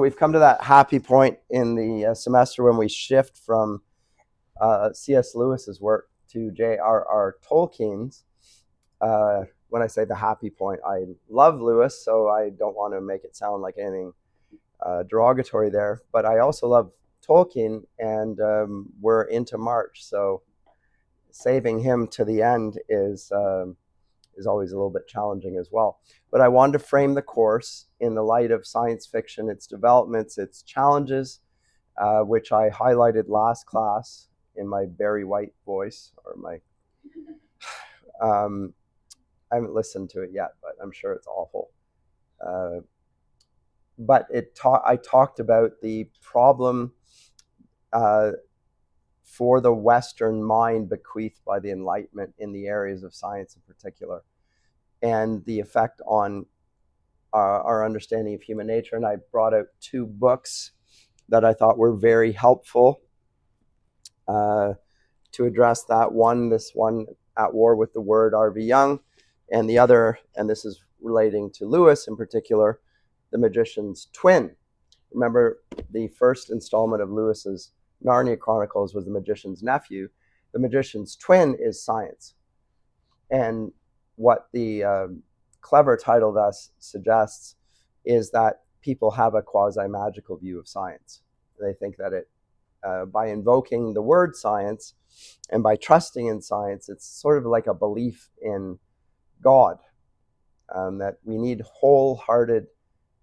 we've come to that happy point in the semester when we shift from C.S. Lewis's work to JRR Tolkien's. When I say the happy point, I love Lewis, so I don't want to make it sound like anything derogatory there. But I also love Tolkien, and we're into March, so saving him to the end is always a little bit challenging as well. But I wanted to frame the course in the light of science fiction, its developments, its challenges, which I highlighted last class in my Barry White voice, or my, I haven't listened to it yet, but I'm sure it's awful. But I talked about the problem for the Western mind bequeathed by the Enlightenment in the areas of science in particular, and the effect on our understanding of human nature. And I brought out two books that I thought were very helpful to address that. This one, At War with the Word, R.V. Young, and the other, and this is relating to Lewis in particular, The Magician's Twin. Remember, the first installment of Lewis's Narnia Chronicles was The Magician's Nephew. The Magician's Twin is science. And what the clever title thus suggests is that people have a quasi-magical view of science. They think that it, by invoking the word science and by trusting in science, it's sort of like a belief in God, that we need wholehearted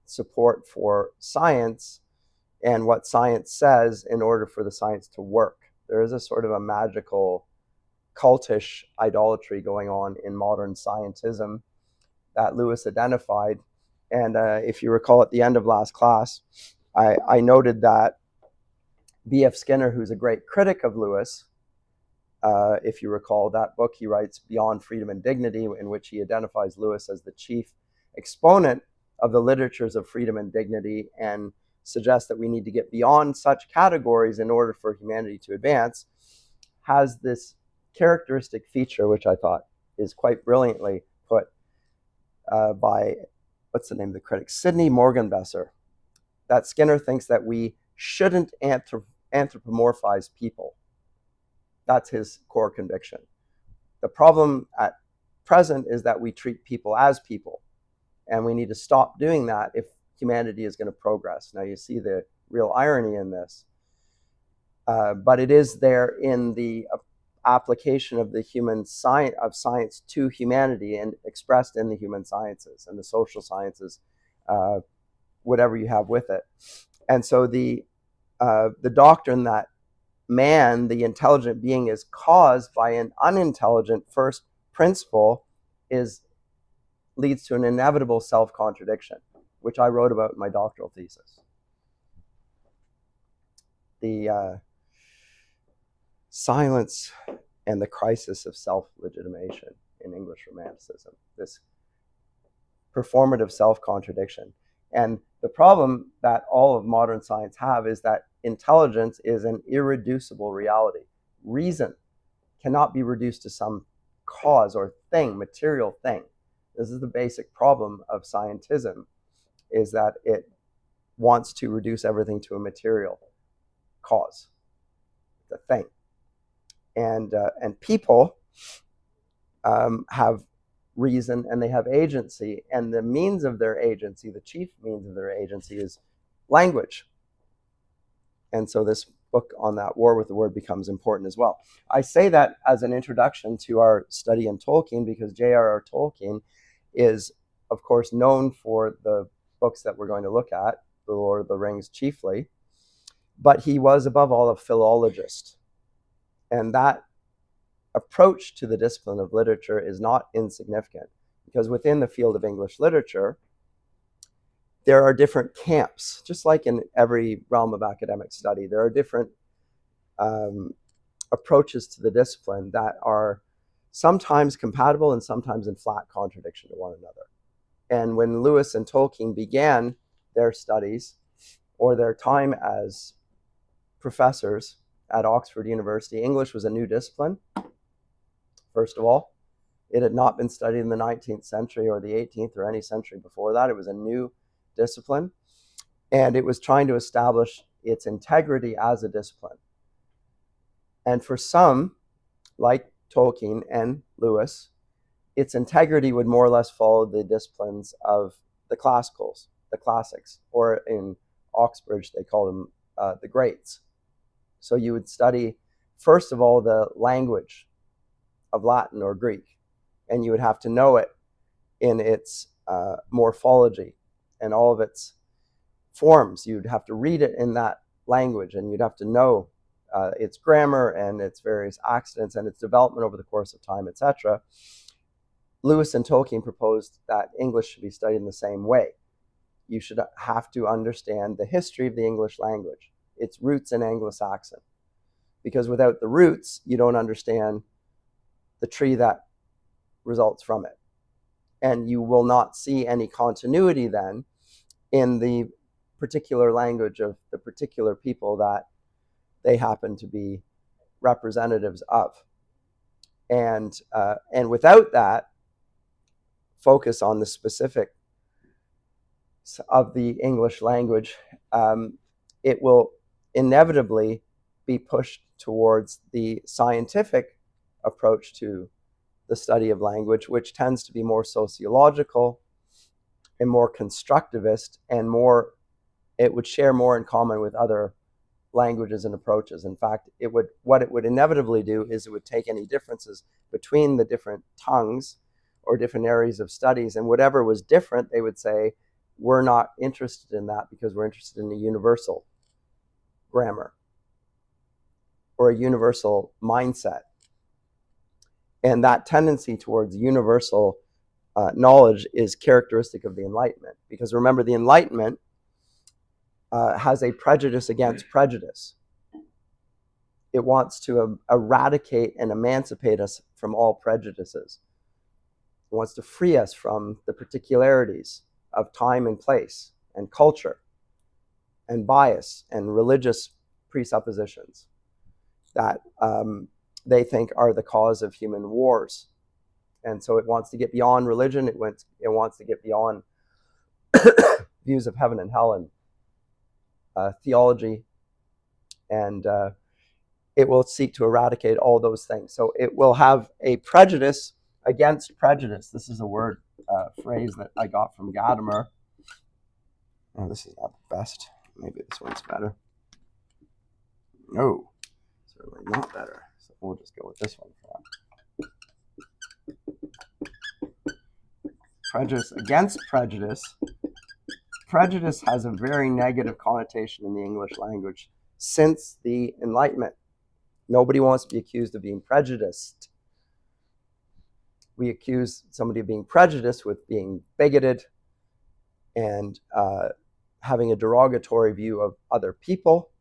support for science and what science says in order for the science to work. There is a sort of a magical, cultish idolatry going on in modern scientism that Lewis identified. And if you recall at the end of last class, I noted that B.F. Skinner, who's a great critic of Lewis, if you recall that book, he writes Beyond Freedom and Dignity, in which he identifies Lewis as the chief exponent of the literatures of freedom and dignity, and suggests that we need to get beyond such categories in order for humanity to advance, has this characteristic feature, which I thought is quite brilliantly put by, what's the name of the critic? Sidney Morgenbesser, that Skinner thinks that we shouldn't anthropomorphize people. That's his core conviction. The problem at present is that we treat people as people, and we need to stop doing that if humanity is going to progress. Now, you see the real irony in this, but it is there in the application of the human science to humanity, and expressed in the human sciences and the social sciences, whatever you have with it. And so the doctrine that man, the intelligent being, is caused by an unintelligent first principle leads to an inevitable self-contradiction, which I wrote about in my doctoral thesis. The silence and the crisis of self-legitimation in English Romanticism, this performative self-contradiction. And the problem that all of modern science have is that intelligence is an irreducible reality. Reason cannot be reduced to some cause or thing, material thing. This is the basic problem of scientism, is that it wants to reduce everything to a material cause, the thing. And people have reason, and they have agency, and the means of their agency, the chief means of their agency, is language. And so this book on that war with the word becomes important as well. I say that as an introduction to our study in Tolkien, because J.R.R. Tolkien is, of course, known for the books that we're going to look at, The Lord of the Rings chiefly, but he was above all a philologist. And that approach to the discipline of literature is not insignificant, because within the field of English literature, there are different camps, just like in every realm of academic study. There are different approaches to the discipline that are sometimes compatible and sometimes in flat contradiction to one another. And when Lewis and Tolkien began their studies, or their time as professors at Oxford University, English was a new discipline. First of all, it had not been studied in the 19th century or the 18th or any century before that. It was a new discipline. And it was trying to establish its integrity as a discipline. And for some, like Tolkien and Lewis, its integrity would more or less follow the disciplines of the classicals, the classics, or in Oxbridge, they call them the greats. So you would study, first of all, the language of Latin or Greek, and you would have to know it in its morphology and all of its forms. You'd have to read it in that language, and you'd have to know its grammar and its various accidents and its development over the course of time, etc. Lewis and Tolkien proposed that English should be studied in the same way. You should have to understand the history of the English language, its roots in Anglo-Saxon, because without the roots, you don't understand the tree that results from it. And you will not see any continuity then in the particular language of the particular people that they happen to be representatives of. And without that focus on the specifics of the English language, it will inevitably be pushed towards the scientific approach to the study of language, which tends to be more sociological and more constructivist, and it would share more in common with other languages and approaches. In fact, what it would inevitably do is it would take any differences between the different tongues or different areas of studies, and whatever was different, they would say, we're not interested in that because we're interested in a universal grammar or a universal mindset. And that tendency towards universal knowledge is characteristic of the Enlightenment. Because remember, the Enlightenment has a prejudice against prejudice. It wants to eradicate and emancipate us from all prejudices. It wants to free us from the particularities of time and place and culture and bias and religious presuppositions that they think are the cause of human wars. And so it wants to get beyond religion. It wants to get beyond views of heaven and hell and theology. And it will seek to eradicate all those things. So it will have a prejudice against prejudice. This is a word, phrase that I got from Gadamer. Oh, this is not the best. Maybe this one's better. No, certainly not better. So we'll just go with this one for that. Prejudice against prejudice. Prejudice has a very negative connotation in the English language since the Enlightenment. Nobody wants to be accused of being prejudiced. We accuse somebody of being prejudiced with being bigoted and having a derogatory view of other people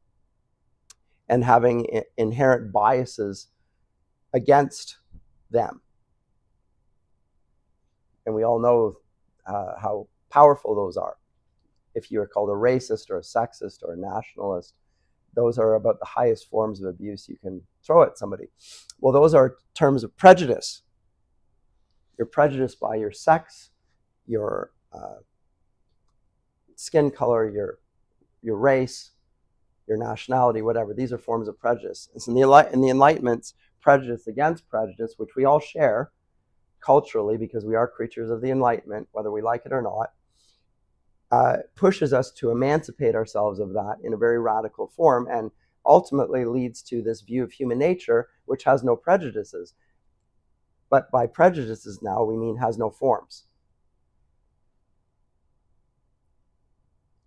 and having inherent biases against them. And we all know how powerful those are. If you are called a racist or a sexist or a nationalist, those are about the highest forms of abuse you can throw at somebody. Well, those are terms of prejudice. You're prejudiced by your sex, your skin color, your race, your nationality, whatever. These are forms of prejudice. And so in the Enlightenment's prejudice against prejudice, which we all share culturally because we are creatures of the Enlightenment, whether we like it or not, pushes us to emancipate ourselves of that in a very radical form, and ultimately leads to this view of human nature which has no prejudices. But by prejudices now we mean has no forms.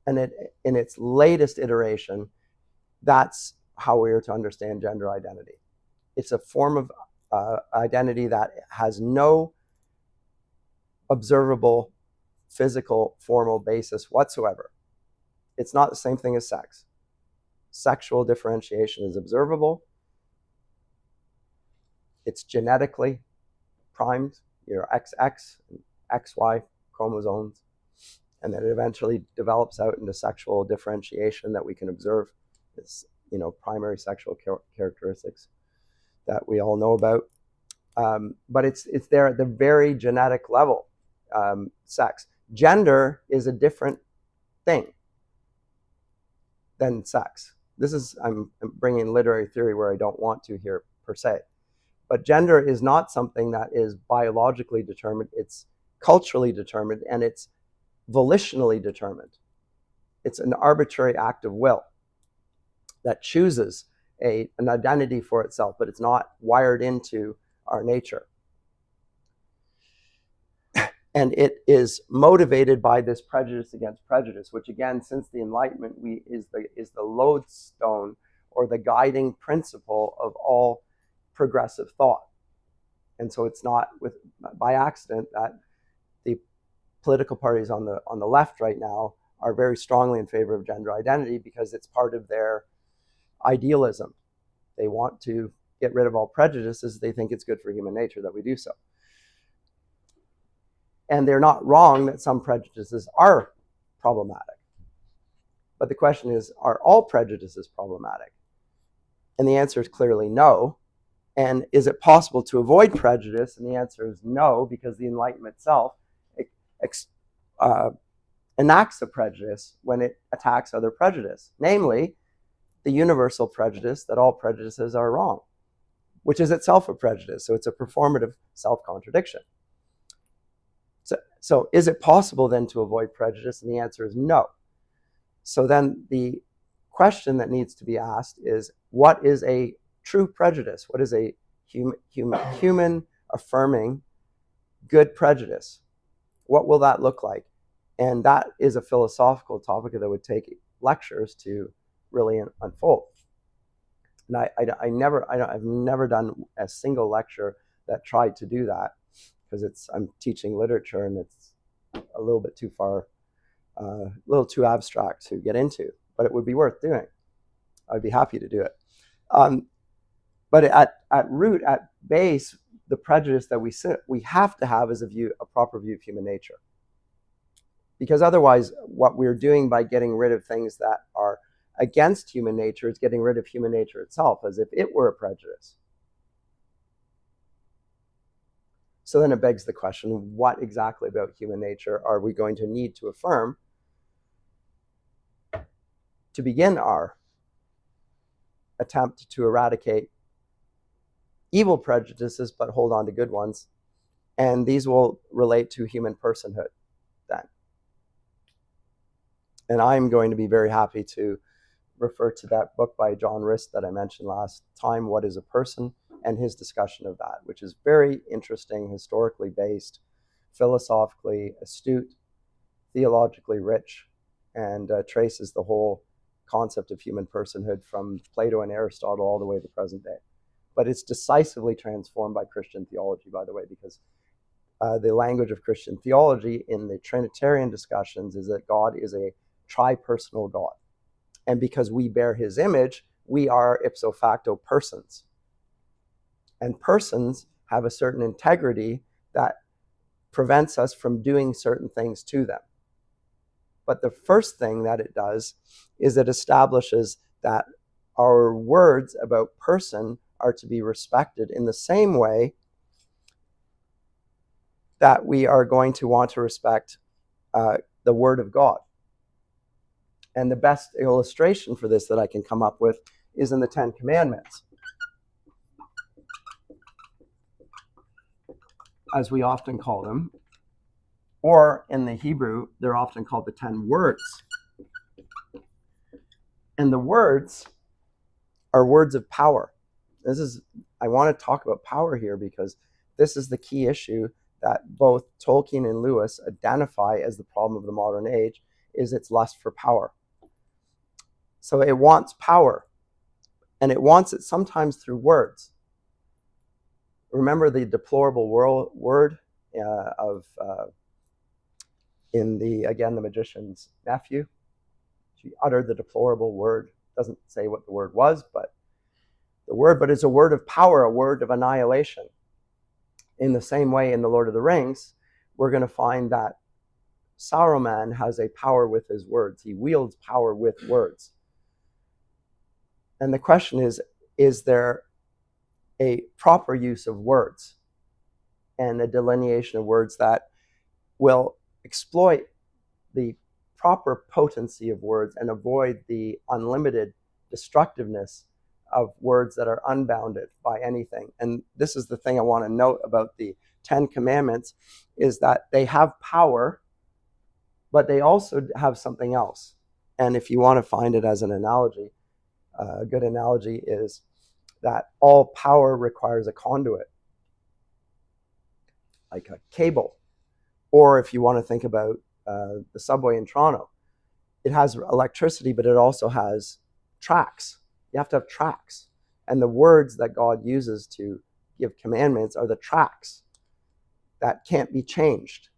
And in its latest iteration, that's how we are to understand gender identity. It's a form of identity that has no observable physical formal basis whatsoever. It's not the same thing as sex. Sexual differentiation is observable. It's genetically primed, your XX and XY chromosomes, and then it eventually develops out into sexual differentiation that we can observe. It's, primary sexual characteristics that we all know about. But it's there at the very genetic level. Sex. Gender is a different thing. than sex. I'm bringing literary theory where I don't want to here per se. But gender is not something that is biologically determined. It's culturally determined, and it's volitionally determined. It's an arbitrary act of will that chooses an identity for itself, but it's not wired into our nature. And it is motivated by this prejudice against prejudice, which again, since the Enlightenment, is the lodestone or the guiding principle of all progressive thought. And so it's not by accident that the political parties on the left right now are very strongly in favor of gender identity, because it's part of their idealism. They want to get rid of all prejudices. They think it's good for human nature that we do so. And they're not wrong that some prejudices are problematic. But the question is, are all prejudices problematic? And the answer is clearly no. And is it possible to avoid prejudice? And the answer is no, because the Enlightenment itself enacts a prejudice when it attacks other prejudice, namely the universal prejudice that all prejudices are wrong, which is itself a prejudice. So it's a performative self-contradiction. So is it possible then to avoid prejudice? And the answer is no. So then the question that needs to be asked is, what is a true prejudice? What is a human affirming good prejudice? What will that look like? And that is a philosophical topic that would take lectures to really unfold. And I've never done a single lecture that tried to do that, because I'm teaching literature and it's a little bit too far, a little too abstract to get into, but it would be worth doing. I'd be happy to do it. But at root, at base, the prejudice that we have to have is a proper view of human nature. Because otherwise, what we're doing by getting rid of things that are against human nature is getting rid of human nature itself, as if it were a prejudice. So then it begs the question, what exactly about human nature are we going to need to affirm to begin our attempt to eradicate evil prejudices, but hold on to good ones? And these will relate to human personhood then. And I'm going to be very happy to refer to that book by John Rist that I mentioned last time, What is a Person? And his discussion of that, which is very interesting, historically based, philosophically astute, theologically rich, and traces the whole concept of human personhood from Plato and Aristotle all the way to the present day. But it's decisively transformed by Christian theology, by the way, because the language of Christian theology in the Trinitarian discussions is that God is a tri-personal God. And because we bear his image, we are ipso facto persons. And persons have a certain integrity that prevents us from doing certain things to them. But the first thing that it does is it establishes that our words about person are to be respected in the same way that we are going to want to respect the Word of God. And the best illustration for this that I can come up with is in the Ten Commandments, as we often call them, or in the Hebrew, they're often called the 10 words. And the words are words of power. I want to talk about power here because this is the key issue that both Tolkien and Lewis identify as the problem of the modern age, is its lust for power. So it wants power, and it wants it sometimes through words. Remember the deplorable word in the magician's nephew? She uttered the deplorable word. Doesn't say what the word was, but it's a word of power, a word of annihilation. In the same way, in the Lord of the Rings, we're going to find that Saruman has a power with his words. He wields power with words. And the question is there a proper use of words and a delineation of words that will exploit the proper potency of words and avoid the unlimited destructiveness of words that are unbounded by anything. And this is the thing I want to note about the 10 Commandments, is that they have power, but they also have something else. And if you want to find it as an analogy, a good analogy is that all power requires a conduit, like a cable. Or if you want to think about the subway in Toronto, it has electricity, but it also has tracks. You have to have tracks. And the words that God uses to give commandments are the tracks that can't be changed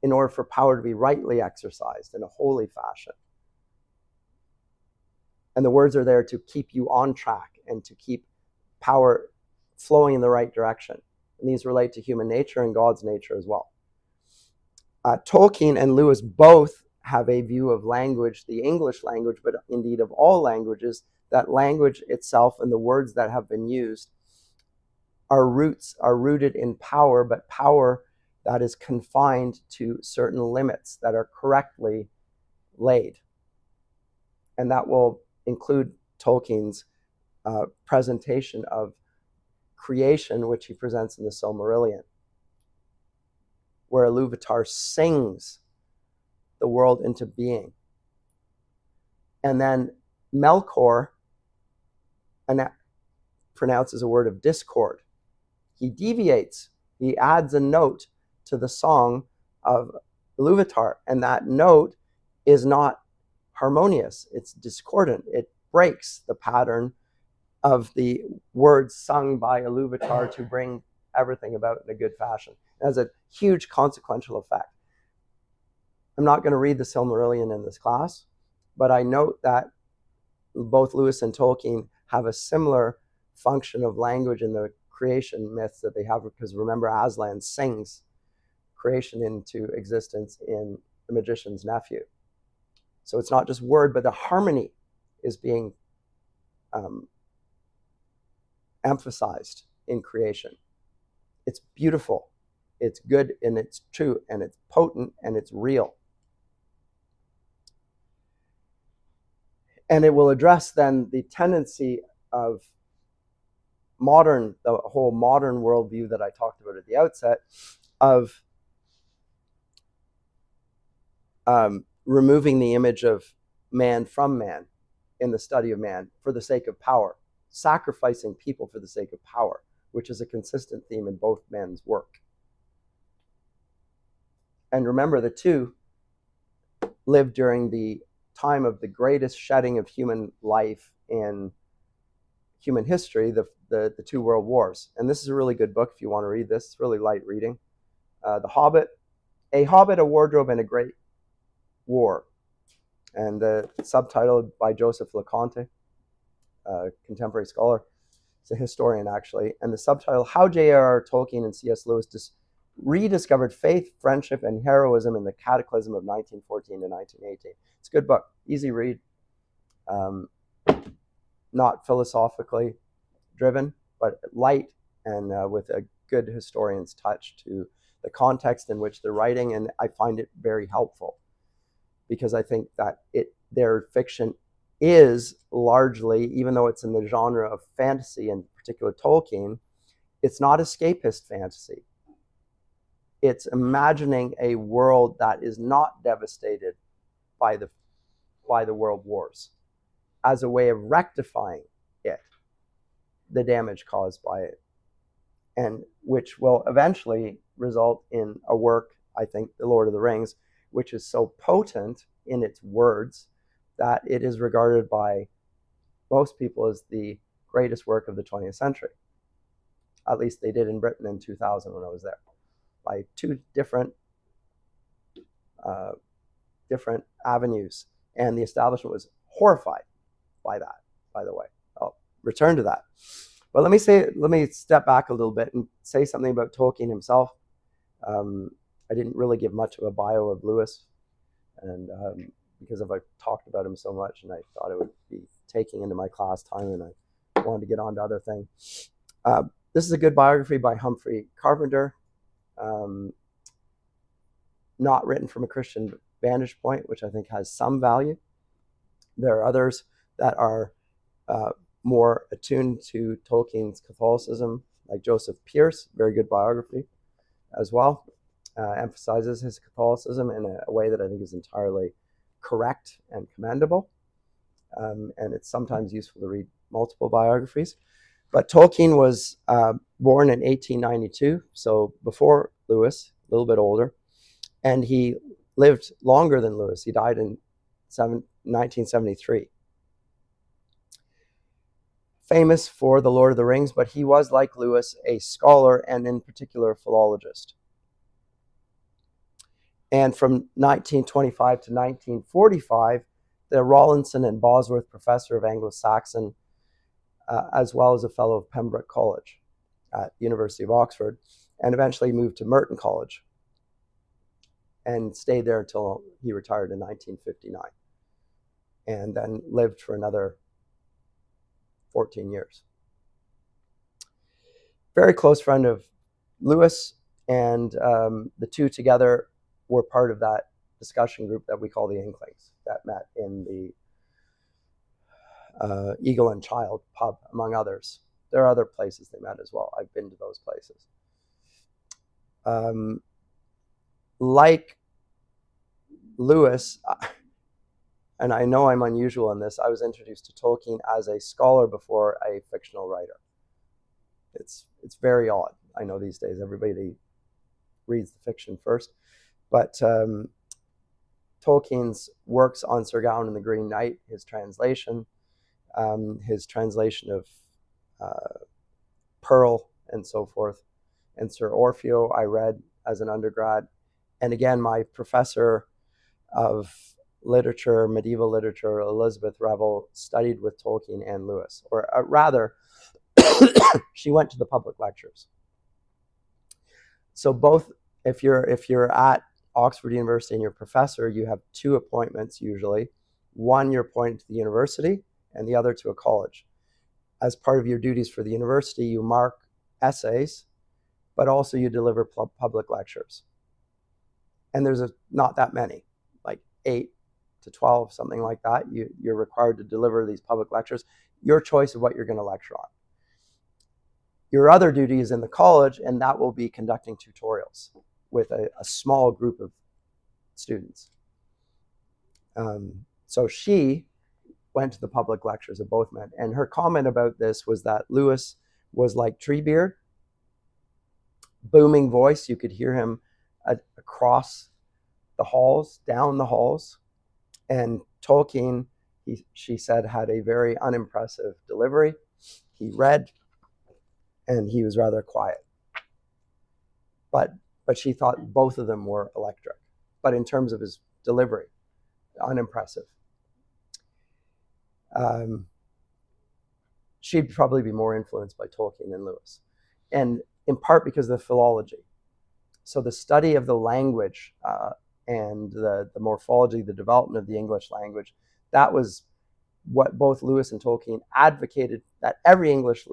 in order for power to be rightly exercised in a holy fashion. And the words are there to keep you on track and to keep power flowing in the right direction. And these relate to human nature and God's nature as well. Tolkien and Lewis both have a view of language, the English language, but indeed of all languages, that language itself and the words that have been used are rooted in power, but power that is confined to certain limits that are correctly laid. And that will include Tolkien's presentation of creation, which he presents in the Silmarillion, where Iluvatar sings the world into being. And then Melkor pronounces a word of discord. He deviates, he adds a note to the song of Iluvatar, and that note is not harmonious, it's discordant. It breaks the pattern of the words sung by Iluvatar to bring everything about in a good fashion. It has a huge consequential effect. I'm not going to read the Silmarillion in this class, but I note that both Lewis and Tolkien have a similar function of language in the creation myths that they have, because remember, Aslan sings creation into existence in The Magician's Nephew. So it's not just word, but the harmony is being emphasized in creation. It's beautiful, it's good, and it's true, and it's potent, and it's real. And it will address then the tendency of the whole modern worldview that I talked about at the outset, of removing the image of man from man in the study of man for the sake of power, sacrificing people for the sake of power, which is a consistent theme in both men's work. And remember, the two lived during the time of the greatest shedding of human life in human history, the two world wars. And this is a really good book if you want to read this. It's really light reading. The Hobbit, A Hobbit, a Wardrobe, and a Great War. And the subtitle by Joseph LeConte, a contemporary scholar. It's a historian, actually. And the subtitle, How JRR Tolkien and C.S. Lewis Rediscovered Faith, Friendship, and Heroism in the Cataclysm of 1914 to 1918. It's a good book, easy read, not philosophically driven, but light and with a good historian's touch to the context in which they're writing. And I find it very helpful, because I think that their fiction is largely, even though it's in the genre of fantasy, in particular Tolkien, it's not escapist fantasy. It's imagining a world that is not devastated by the world wars as a way of rectifying the damage caused by it, and which will eventually result in a work, I think, The Lord of the Rings, which is so potent in its words that it is regarded by most people as the greatest work of the 20th century. At least they did in Britain in 2000 when I was there, by two different avenues. And the establishment was horrified by that, by the way. I'll return to that. But let me step back a little bit and say something about Tolkien himself. I didn't really give much of a bio of Lewis, and because I talked about him so much, and I thought it would be taking into my class time, and I wanted to get on to other things. This is a good biography by Humphrey Carpenter, not written from a Christian vantage point, which I think has some value. There are others that are more attuned to Tolkien's Catholicism, like Joseph Pierce, very good biography as well, emphasizes his Catholicism in a way that I think is entirely correct and commendable. And it's sometimes useful to read multiple biographies. But Tolkien was born in 1892, so before Lewis, a little bit older, and he lived longer than Lewis. He died in 1973. Famous for The Lord of the Rings, but he was, like Lewis, a scholar and in particular a philologist. And from 1925 to 1945, the Rawlinson and Bosworth Professor of Anglo-Saxon, as well as a fellow of Pembroke College at University of Oxford, and eventually moved to Merton College and stayed there until he retired in 1959, and then lived for another 14 years. Very close friend of Lewis, and the two together were part of that discussion group that we call the Inklings that met in the Eagle and Child pub, among others. There are other places they met as well. I've been to those places. Like Lewis, and I know I'm unusual in this, I was introduced to Tolkien as a scholar before a fictional writer. It's very odd. I know these days everybody reads the fiction first, but Tolkien's works on Sir Gawain and the Green Knight, his translation of Pearl and so forth, and Sir Orfeo I read as an undergrad. And again, my professor of literature, medieval literature, Elizabeth Revel, studied with Tolkien and Lewis, or rather, she went to the public lectures. So both, if you're at Oxford University and you're a professor, you have two appointments usually. One, you're appointed to the university, and the other to a college. As part of your duties for the university, you mark essays, but also you deliver public lectures. And there's not that many, like 8 to 12, something like that. You're required to deliver these public lectures, your choice of what you're going to lecture on. Your other duty is in the college, and that will be conducting tutorials with a small group of students. So she went to the public lectures of both men, and her comment about this was that Lewis was like Treebeard, booming voice. You could hear him across the halls, down the halls. And Tolkien, she said, had a very unimpressive delivery. He read, and he was rather quiet. But she thought both of them were electric. But in terms of his delivery, unimpressive. She'd probably be more influenced by Tolkien than Lewis, and in part because of the philology. So the study of the language and the morphology, the development of the English language, that was what both Lewis and Tolkien advocated that every English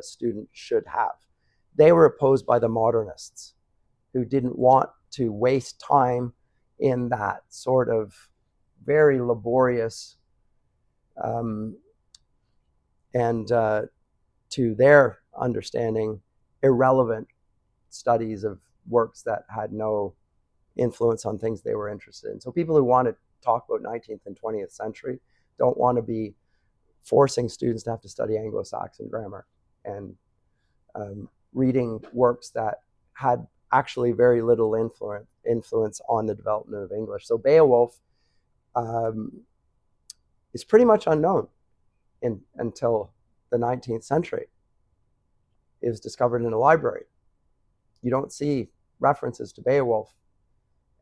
student should have. They were opposed by the modernists, who didn't want to waste time in that sort of very laborious and to their understanding, irrelevant studies of works that had no influence on things they were interested in. So people who want to talk about 19th and 20th century don't want to be forcing students to have to study Anglo-Saxon grammar and reading works that had actually very little influence on the development of English. So Beowulf is pretty much unknown until the 19th century. It was discovered in a library. You don't see references to Beowulf,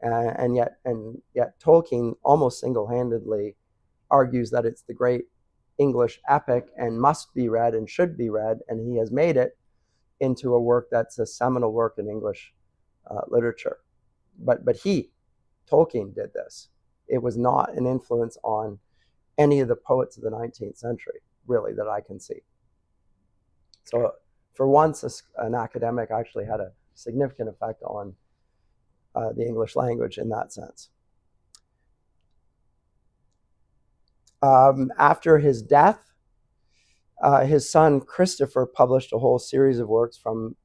and yet Tolkien almost single-handedly argues that it's the great English epic and must be read and should be read, and he has made it into a work that's a seminal work in English literature. But Tolkien did this. It was not an influence on any of the poets of the 19th century, really, that I can see. So for once, an academic actually had a significant effect on the English language in that sense. After his death, his son Christopher published a whole series of works from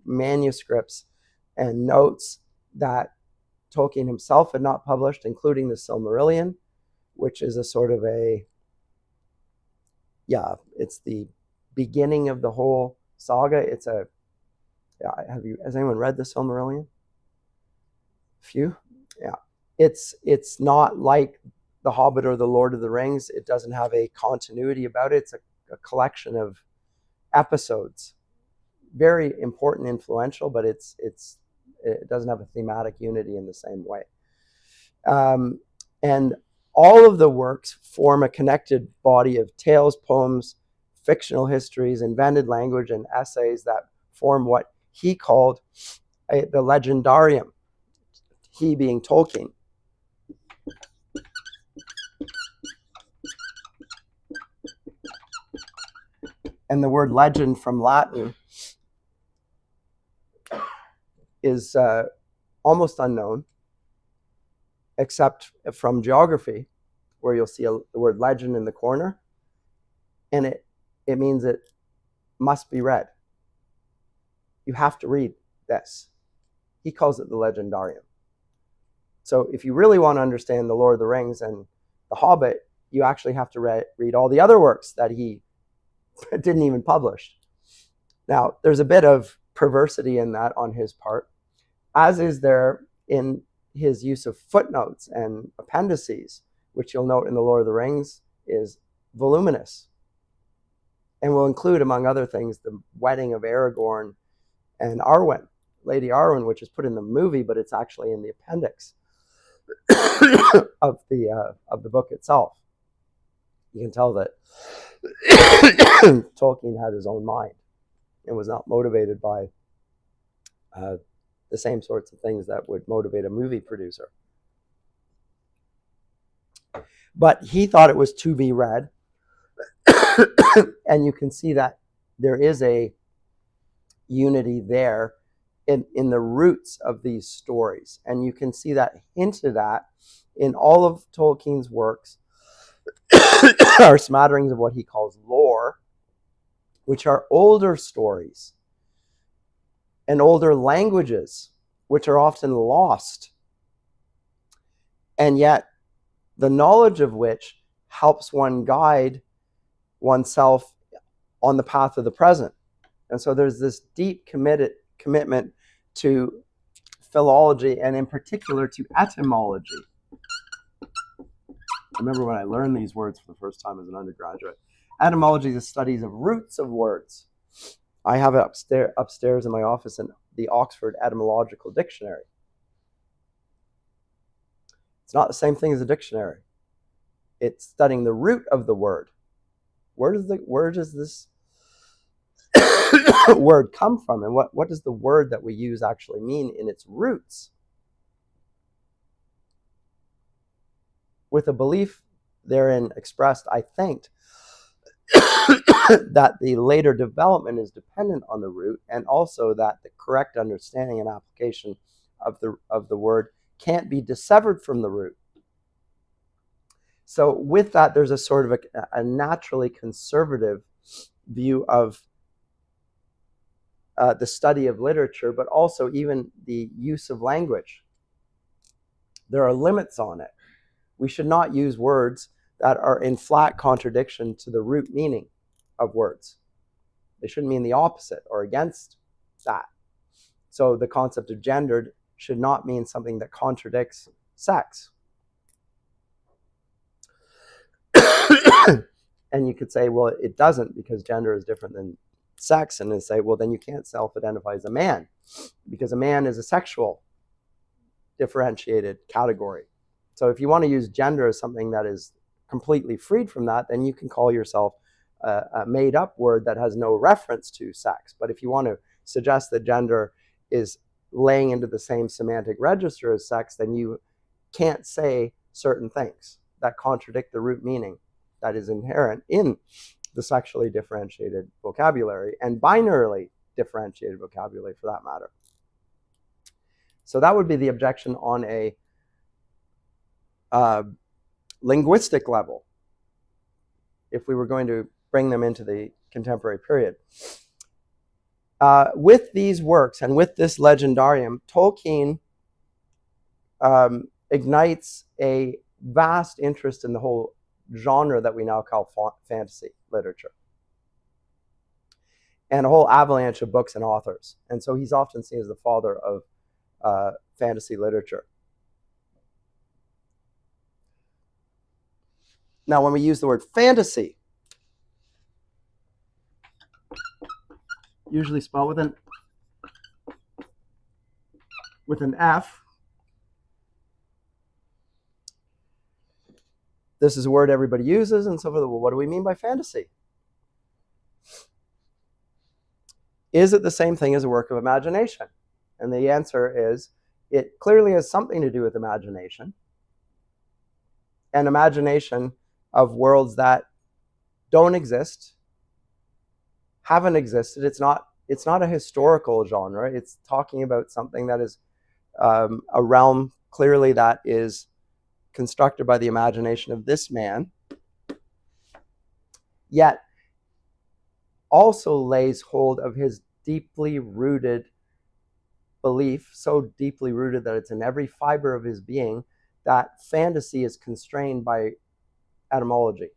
manuscripts and notes that Tolkien himself had not published, including the Silmarillion, which is a sort of it's the beginning of the whole saga. Has anyone read the Silmarillion? Few? Yeah. It's not like The Hobbit or The Lord of the Rings. It doesn't have a continuity about it. It's a collection of episodes. Very important, influential, but it doesn't have a thematic unity in the same way. And all of the works form a connected body of tales, poems, fictional histories, invented language, and essays that form what he called the legendarium, he being Tolkien. And the word legend from Latin is almost unknown, except from geography, where you'll see the word legend in the corner, and it means it must be read. You have to read this. He calls it the legendarium. So if you really want to understand The Lord of the Rings and The Hobbit, you actually have to read all the other works that he didn't even publish. Now, there's a bit of perversity in that on his part, as is there in his use of footnotes and appendices, which you'll note in The Lord of the Rings is voluminous and will include, among other things, the wedding of Aragorn and Arwen, Lady Arwen, which is put in the movie, but it's actually in the appendix of the book itself. You can tell that Tolkien had his own mind and was not motivated by the same sorts of things that would motivate a movie producer. But he thought it was to be read. And you can see that there is a unity there in the roots of these stories. And you can see that hinted at in all of Tolkien's works are smatterings of what he calls lore, which are older stories and older languages, which are often lost, and yet the knowledge of which helps one guide oneself on the path of the present. And so there's this deep commitment to philology, and in particular to etymology. I remember when I learned these words for the first time as an undergraduate. Etymology is the studies of roots of words. I have it upstairs in my office in the Oxford Etymological Dictionary. It's not the same thing as a dictionary. It's studying the root of the word. Where does this word come from, and what does the word that we use actually mean in its roots? With a belief therein expressed, I think, that the later development is dependent on the root, and also that the correct understanding and application of the word can't be dissevered from the root. So with that, there's a sort of a naturally conservative view of the study of literature, but also even the use of language. There are limits on it. We should not use words that are in flat contradiction to the root meaning of words. They shouldn't mean the opposite or against that. So the concept of gendered should not mean something that contradicts sex. And you could say, well, it doesn't, because gender is different than sex. And they say, well, then you can't self-identify as a man, because a man is a sexual differentiated category. So if you want to use gender as something that is completely freed from that, then you can call yourself a made-up word that has no reference to sex. But if you want to suggest that gender is laying into the same semantic register as sex, then you can't say certain things that contradict the root meaning that is inherent in the sexually differentiated vocabulary, and binarily differentiated vocabulary for that matter. So that would be the objection on a linguistic level. if we were going to bring them into the contemporary period. With these works and with this legendarium, Tolkien ignites a vast interest in the whole genre that we now call fantasy literature, and a whole avalanche of books and authors. And so he's often seen as the father of fantasy literature. Now, when we use the word fantasy, usually spelled with an F, this is a word everybody uses, and so forth. Well, what do we mean by fantasy? Is it the same thing as a work of imagination? And the answer is, it clearly has something to do with imagination, and imagination of worlds that don't exist, haven't existed. It's not a historical genre. It's talking about something that is a realm clearly that is constructed by the imagination of this man, yet also lays hold of his deeply rooted belief, so deeply rooted that it's in every fiber of his being, that fantasy is constrained by etymology,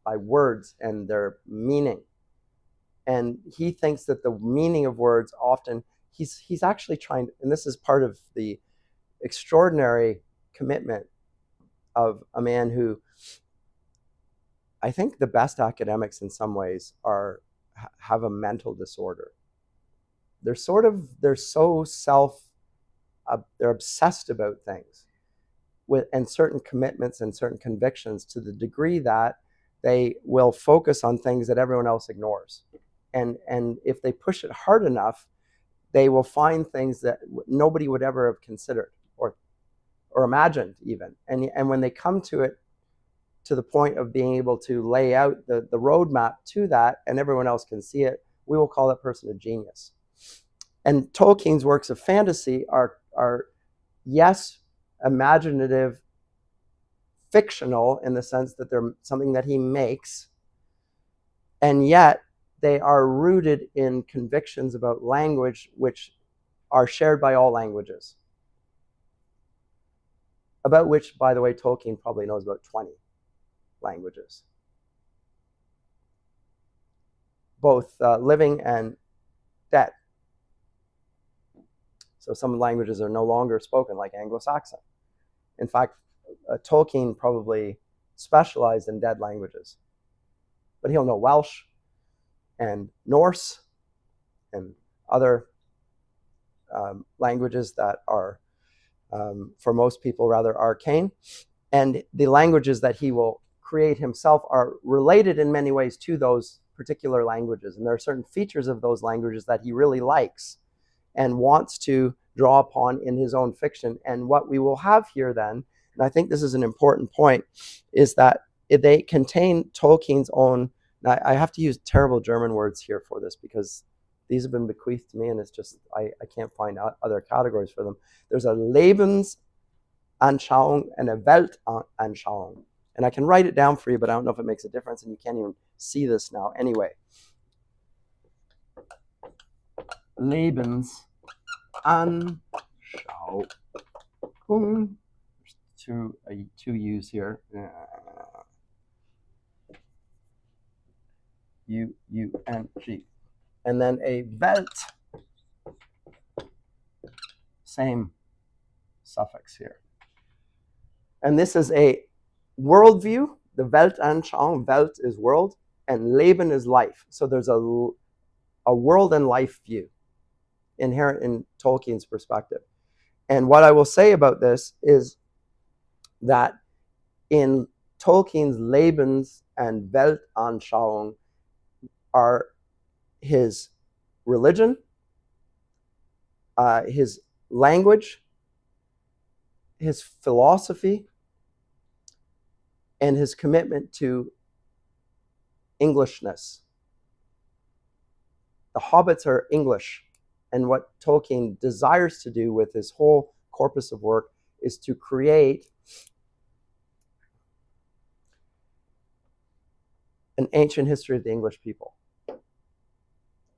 by words and their meaning. And he thinks that the meaning of words often, he's actually trying, and this is part of the extraordinary commitment of a man who, I think the best academics in some ways have a mental disorder. They're so they're obsessed about things and certain commitments and certain convictions to the degree that they will focus on things that everyone else ignores. And if they push it hard enough, they will find things that nobody would ever have considered or imagined even. And when they come to it, to the point of being able to lay out the roadmap to that, and everyone else can see it, we will call that person a genius. And Tolkien's works of fantasy are yes, imaginative, fictional in the sense that they're something that he makes, and yet they are rooted in convictions about language which are shared by all languages, about which, by the way, Tolkien probably knows about 20 languages, both living and dead. So some languages are no longer spoken, like Anglo-Saxon. In fact, Tolkien probably specialized in dead languages, but he'll know Welsh and Norse and other languages that are, for most people, rather arcane. And the languages that he will create himself are related in many ways to those particular languages. And there are certain features of those languages that he really likes and wants to draw upon in his own fiction. And what we will have here then, and I think this is an important point, is that they contain Tolkien's own, I have to use terrible German words here for this because these have been bequeathed to me, and it's just, I can't find other categories for them. There's a Lebensanschauung and a Weltanschauung. And I can write it down for you, but I don't know if it makes a difference, and you can't even see this now. Anyway. Lebensanschauung. Two U's here. U-U-N-G. And then a Welt, same suffix here. And this is a worldview. The Weltanschauung, Welt is world, and Leben is life. So there's a world and life view inherent in Tolkien's perspective. And what I will say about this is that in Tolkien's Lebens- and Weltanschauung are his religion, his language, his philosophy, and his commitment to Englishness. The hobbits are English, and what Tolkien desires to do with his whole corpus of work is to create an ancient history of the English people,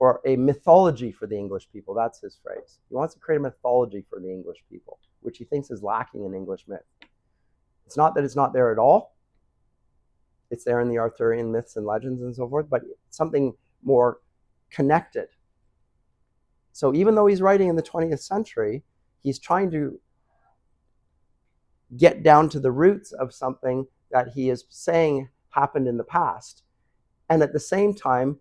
or a mythology for the English people. That's his phrase. He wants to create a mythology for the English people, which he thinks is lacking in English myth. It's not that it's not there at all. It's there in the Arthurian myths and legends and so forth, but something more connected. So even though he's writing in the 20th century, he's trying to get down to the roots of something that he is saying happened in the past. And at the same time,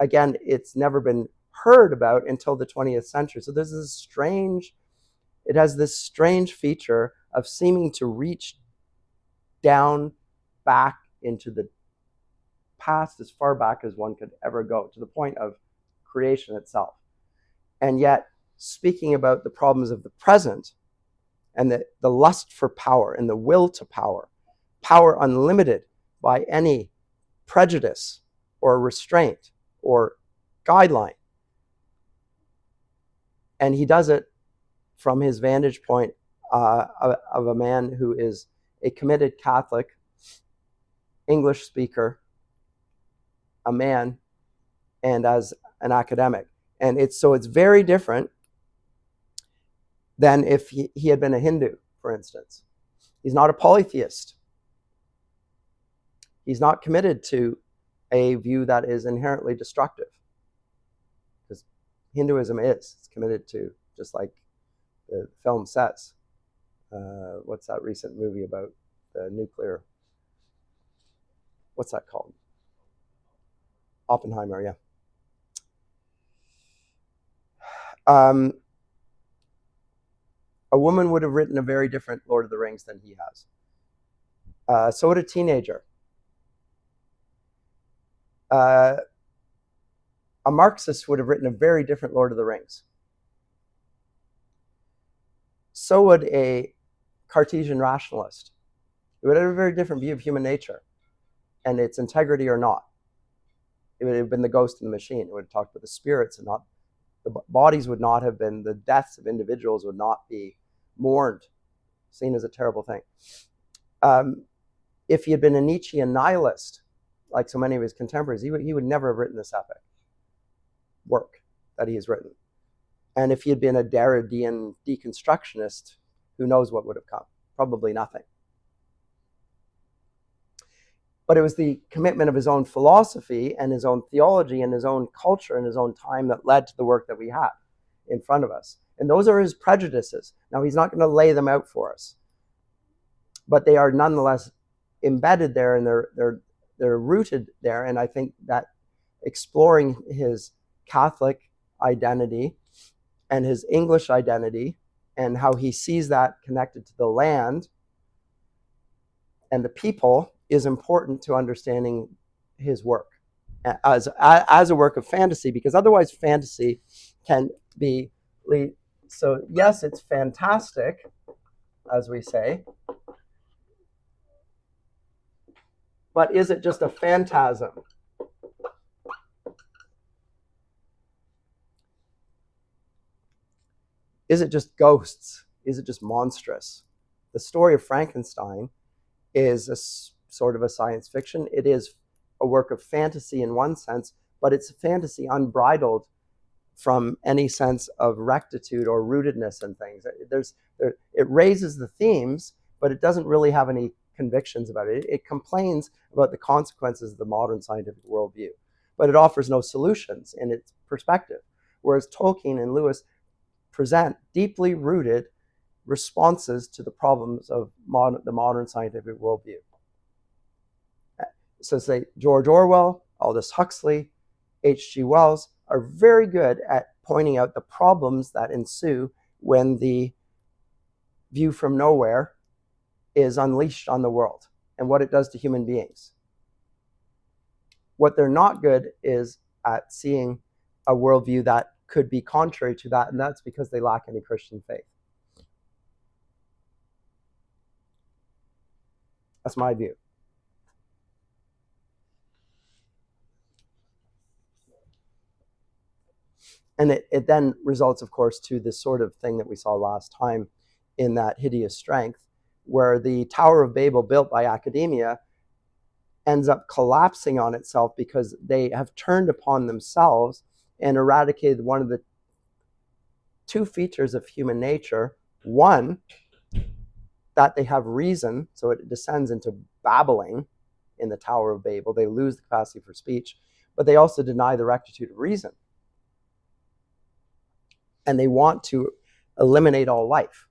again, it's never been heard about until the 20th century. So there's this strange, it has this strange feature of seeming to reach down back into the past as far back as one could ever go, to the point of creation itself. And yet, speaking about the problems of the present and the lust for power and the will to power, power unlimited by any prejudice or restraint or guideline. And he does it from his vantage point of a man who is a committed Catholic, English speaker, a man, and as an academic. And it's very different than if he had been a Hindu, for instance. He's not a polytheist. He's not committed to a view that is inherently destructive. Because Hinduism is. It's committed to, just like the film says. What's that recent movie about the nuclear? What's that called? Oppenheimer, yeah. A woman would have written a very different Lord of the Rings than he has. So would a teenager. A Marxist would have written a very different Lord of the Rings. So would a Cartesian rationalist. It would have a very different view of human nature and its integrity or not. It would have been the ghost in the machine. It would have talked about the spirits and not the bodies. Would not have been, the deaths of individuals would not be mourned, seen as a terrible thing. If he had been a Nietzschean nihilist, like so many of his contemporaries, he would never have written this epic work that he has written. And if he had been a Derridean deconstructionist, who knows what would have come? Probably nothing. But it was the commitment of his own philosophy and his own theology and his own culture and his own time that led to the work that we have in front of us. And those are his prejudices. Now, he's not going to lay them out for us, but they are nonetheless embedded there, and they're rooted there. And I think that exploring his Catholic identity and his English identity and how he sees that connected to the land and the people is important to understanding his work as a work of fantasy, because otherwise fantasy can be, so yes, it's fantastic, as we say, but is it just a phantasm? Is it just ghosts? Is it just monstrous? The story of Frankenstein is a sort of a science fiction. It is a work of fantasy in one sense, but it's fantasy unbridled from any sense of rectitude or rootedness in things. It raises the themes, but it doesn't really have any convictions about it. It complains about the consequences of the modern scientific worldview, but it offers no solutions in its perspective. Whereas Tolkien and Lewis present deeply rooted responses to the problems of the modern scientific worldview. So say George Orwell, Aldous Huxley, H.G. Wells are very good at pointing out the problems that ensue when the view from nowhere is unleashed on the world and what it does to human beings. What they're not good is at seeing a worldview that could be contrary to that, and that's because they lack any Christian faith. That's my view. And it then results, of course, to this sort of thing that we saw last time in that hideous strength, where the Tower of Babel built by academia ends up collapsing on itself because they have turned upon themselves and eradicated one of the two features of human nature. One, that they have reason, so it descends into babbling in the Tower of Babel. They lose the capacity for speech, but they also deny the rectitude of reason. And they want to eliminate all life.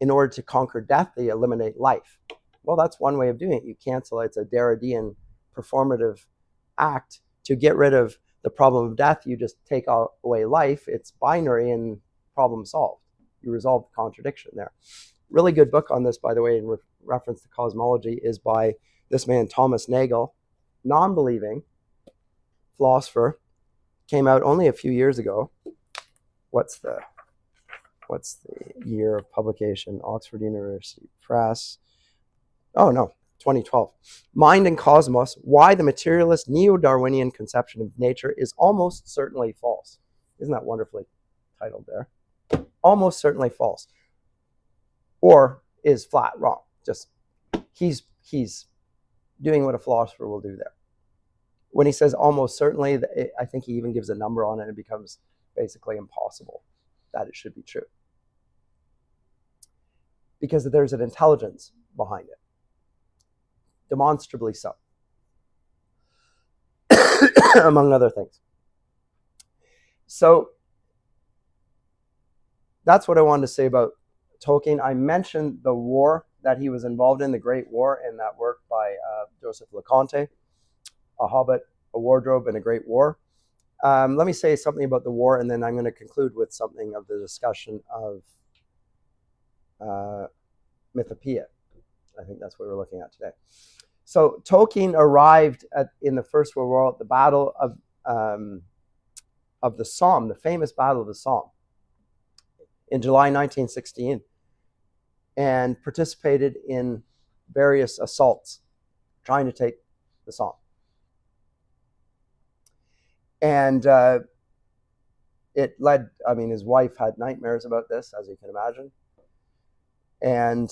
In order to conquer death, they eliminate life. Well, that's one way of doing it. You cancel it. It's a Derridean performative act. To get rid of the problem of death, you just take away life. It's binary and problem solved. You resolve the contradiction there. Really good book on this, by the way, in reference to cosmology, is by this man, Thomas Nagel, non-believing philosopher, came out only a few years ago. What's the year of publication? Oxford University Press. Oh no, 2012. Mind and Cosmos, Why the Materialist Neo-Darwinian Conception of Nature is Almost Certainly False. Isn't that wonderfully titled there? Almost certainly false. Or is flat wrong. Just he's doing what a philosopher will do there. When he says almost certainly, I think he even gives a number on it and it becomes basically impossible that it should be true. Because there's an intelligence behind it. Demonstrably so. Among other things. So that's what I wanted to say about Tolkien. I mentioned the war that he was involved in, the Great War, in that work by Joseph LeConte, A Hobbit, a Wardrobe, and a Great War. Let me say something about the war, and then I'm going to conclude with something of the discussion of Mythopoeia. I think that's what we're looking at today. So Tolkien arrived in the First World War at the Battle of the Somme, the famous Battle of the Somme, in July 1916, and participated in various assaults trying to take the Somme. And it led, his wife had nightmares about this, as you can imagine. And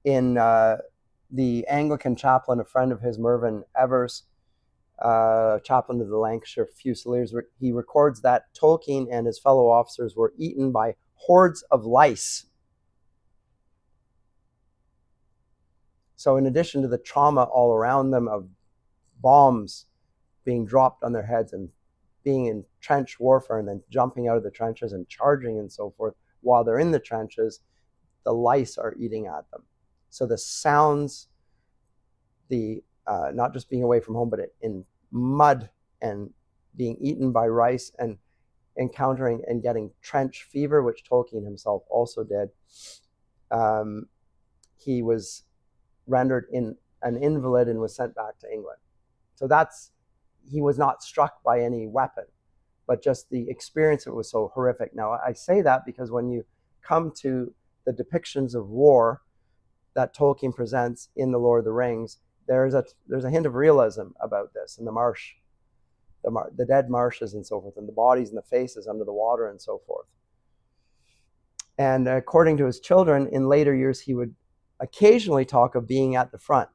in the Anglican chaplain, a friend of his, Mervyn Evers, chaplain of the Lancashire Fusiliers, he records that Tolkien and his fellow officers were eaten by hordes of lice. So in addition to the trauma all around them of bombs being dropped on their heads and being in trench warfare and then jumping out of the trenches and charging and so forth, while they're in the trenches, the lice are eating at them. So the sounds, the not just being away from home, but in mud and being eaten by rice and encountering and getting trench fever, which Tolkien himself also did. He was rendered an invalid and was sent back to England. So he was not struck by any weapon, but just the experience of it was so horrific. Now, I say that because when you come to the depictions of war that Tolkien presents in The Lord of the Rings, there's a hint of realism about this, and the marsh, the dead marshes and so forth, and the bodies and the faces under the water and so forth. And according to his children, in later years, he would occasionally talk of being at the front.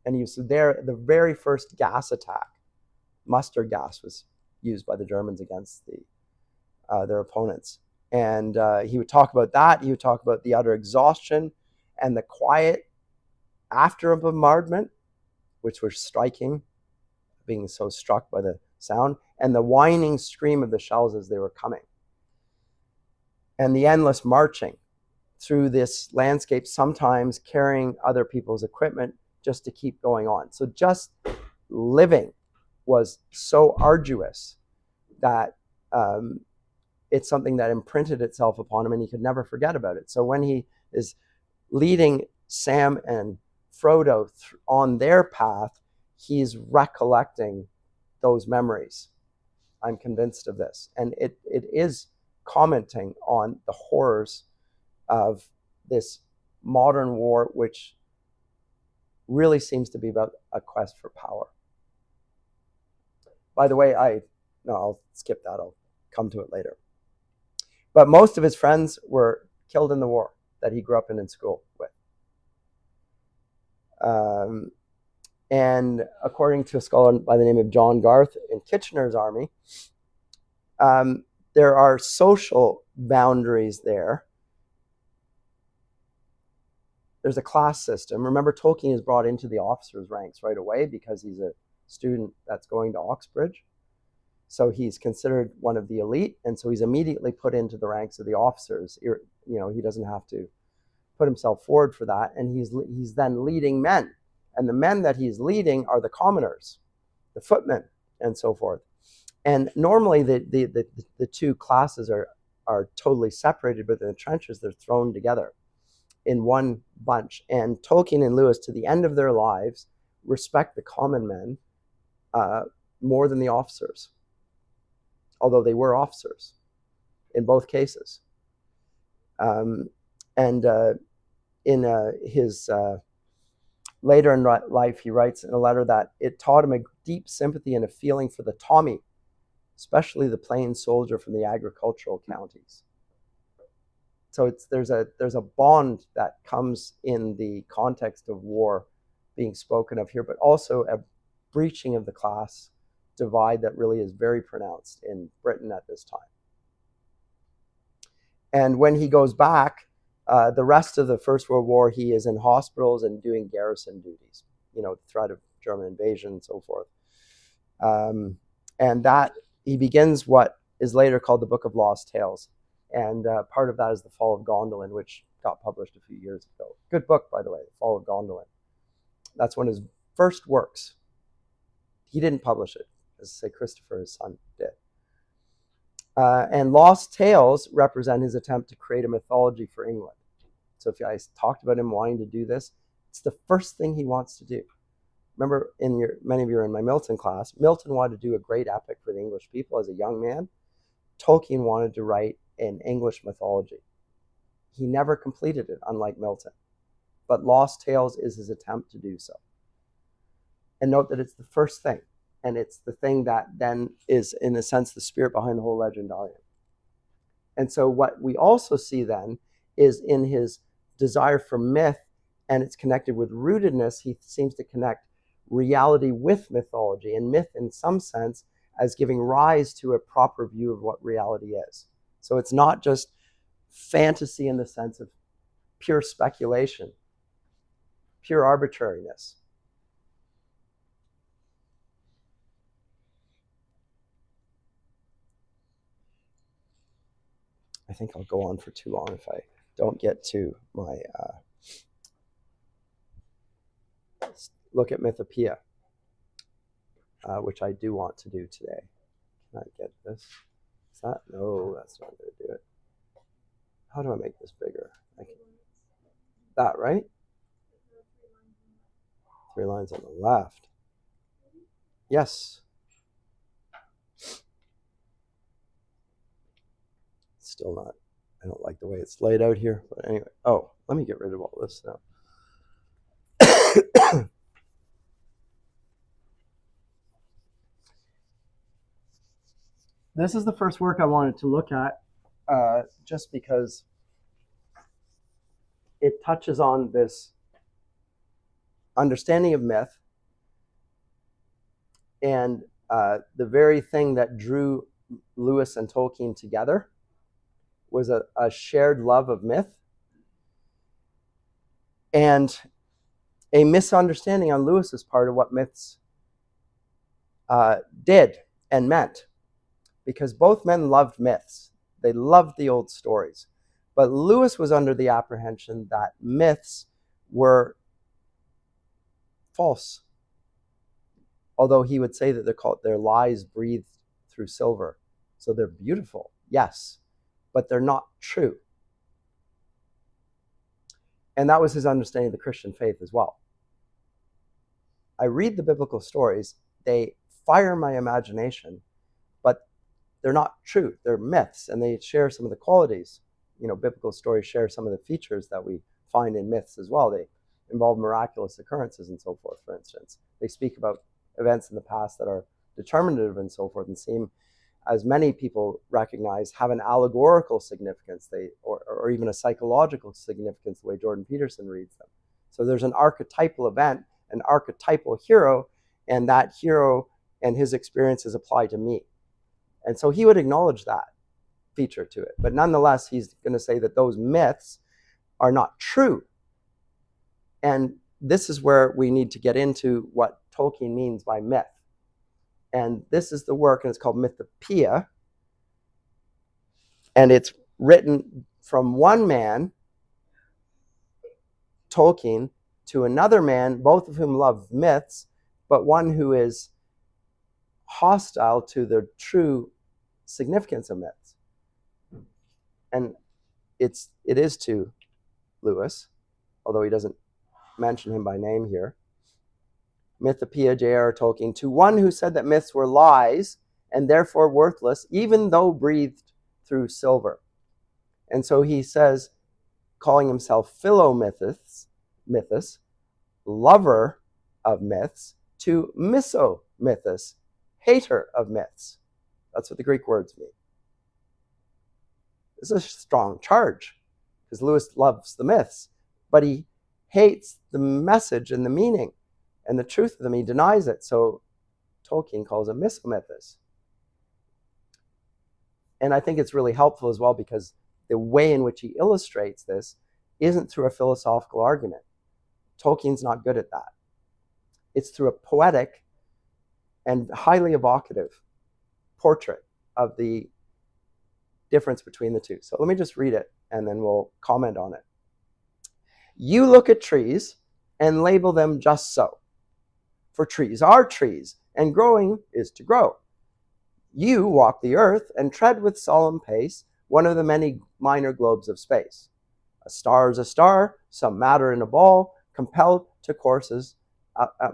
And he was there, the very first gas attack, mustard gas, was used by the Germans against their opponents. And he would talk about that. He would talk about the utter exhaustion and the quiet after a bombardment, which was striking, being so struck by the sound, and the whining scream of the shells as they were coming. And the endless marching through this landscape, sometimes carrying other people's equipment just to keep going on. So just living was so arduous that it's something that imprinted itself upon him and he could never forget about it. So when he is leading Sam and Frodo on their path, he's recollecting those memories. I'm convinced of this. And it is commenting on the horrors of this modern war, which really seems to be about a quest for power. By the way, I'll skip that. I'll come to it later. But most of his friends were killed in the war that he grew up in school with. And according to a scholar by the name of John Garth in Kitchener's army, there are social boundaries there. There's a class system. Remember, Tolkien is brought into the officers' ranks right away because he's a student that's going to Oxbridge. So he's considered one of the elite, and so he's immediately put into the ranks of the officers. He doesn't have to put himself forward for that, and he's then leading men. And the men that he's leading are the commoners, the footmen, and so forth. And normally the two classes are totally separated, but in the trenches they're thrown together in one bunch. And Tolkien and Lewis, to the end of their lives, respect the common men more than the officers, although they were officers in both cases. In his later in life, he writes in a letter that it taught him a deep sympathy and a feeling for the Tommy, especially the plain soldier from the agricultural counties. So there's a bond that comes in the context of war being spoken of here, but also a breaching of the class divide that really is very pronounced in Britain at this time. And when he goes back, the rest of the First World War, he is in hospitals and doing garrison duties, the threat of German invasion and so forth. And that he begins what is later called the Book of Lost Tales. And part of that is The Fall of Gondolin, which got published a few years ago. Good book, by the way, The Fall of Gondolin. That's one of his first works. He didn't publish it, as I say, Christopher, his son, did. And Lost Tales represent his attempt to create a mythology for England. So if you guys talked about him wanting to do this, it's the first thing he wants to do. Remember, many of you are in my Milton class. Milton wanted to do a great epic for the English people as a young man. Tolkien wanted to write an English mythology. He never completed it, unlike Milton. But Lost Tales is his attempt to do so. And note that it's the first thing. And it's the thing that then is, in a sense, the spirit behind the whole legendarium. And so what we also see then is in his desire for myth, and it's connected with rootedness, he seems to connect reality with mythology, and myth in some sense as giving rise to a proper view of what reality is. So it's not just fantasy in the sense of pure speculation, pure arbitrariness. I think I'll go on for too long if I don't get to my look at Mythopoeia, which I do want to do today. Can I get this? Is that? No, that's not going to do it. How do I make this bigger? That, right? 3 lines on the left. Yes. Still not. I don't like the way it's laid out here. But anyway. Oh, let me get rid of all this now. This is the first work I wanted to look at, just because it touches on this understanding of myth, and the very thing that drew Lewis and Tolkien together was a shared love of myth and a misunderstanding on Lewis's part of what myths did and meant. Because both men loved myths. They loved the old stories. But Lewis was under the apprehension that myths were false. Although he would say that they're lies breathed through silver. So they're beautiful, yes, but they're not true. And that was his understanding of the Christian faith as well. I read the biblical stories, they fire my imagination, but they're not true. They're myths, and they share some of the qualities. Biblical stories share some of the features that we find in myths as well. They involve miraculous occurrences and so forth, for instance. They speak about events in the past that are determinative and so forth and seem, as many people recognize, have an allegorical significance, or even a psychological significance, the way Jordan Peterson reads them. So there's an archetypal event, an archetypal hero, and that hero and his experiences apply to me. And so he would acknowledge that feature to it. But nonetheless, he's going to say that those myths are not true. And this is where we need to get into what Tolkien means by myth. And this is the work, and it's called Mythopoeia. And it's written from one man, Tolkien, to another man, both of whom love myths, but one who is hostile to the true significance of myths. And it is to Lewis, although he doesn't mention him by name here. Mythopoeia, JRR Tolkien, to one who said that myths were lies and therefore worthless, even though breathed through silver. And so he says, calling himself Philomythus, lover of myths, to Misomythus, hater of myths. That's what the Greek words mean. This is a strong charge, because Lewis loves the myths, but he hates the message and the meaning and the truth of them. He denies it, so Tolkien calls him Misomythus. And I think it's really helpful as well, because the way in which he illustrates this isn't through a philosophical argument. Tolkien's not good at that. It's through a poetic and highly evocative portrait of the difference between the two. So let me just read it, and then we'll comment on it. You look at trees and label them just so. For trees are trees, and growing is to grow. You walk the earth and tread with solemn pace one of the many minor globes of space. A star is a star, some matter in a ball, compelled to courses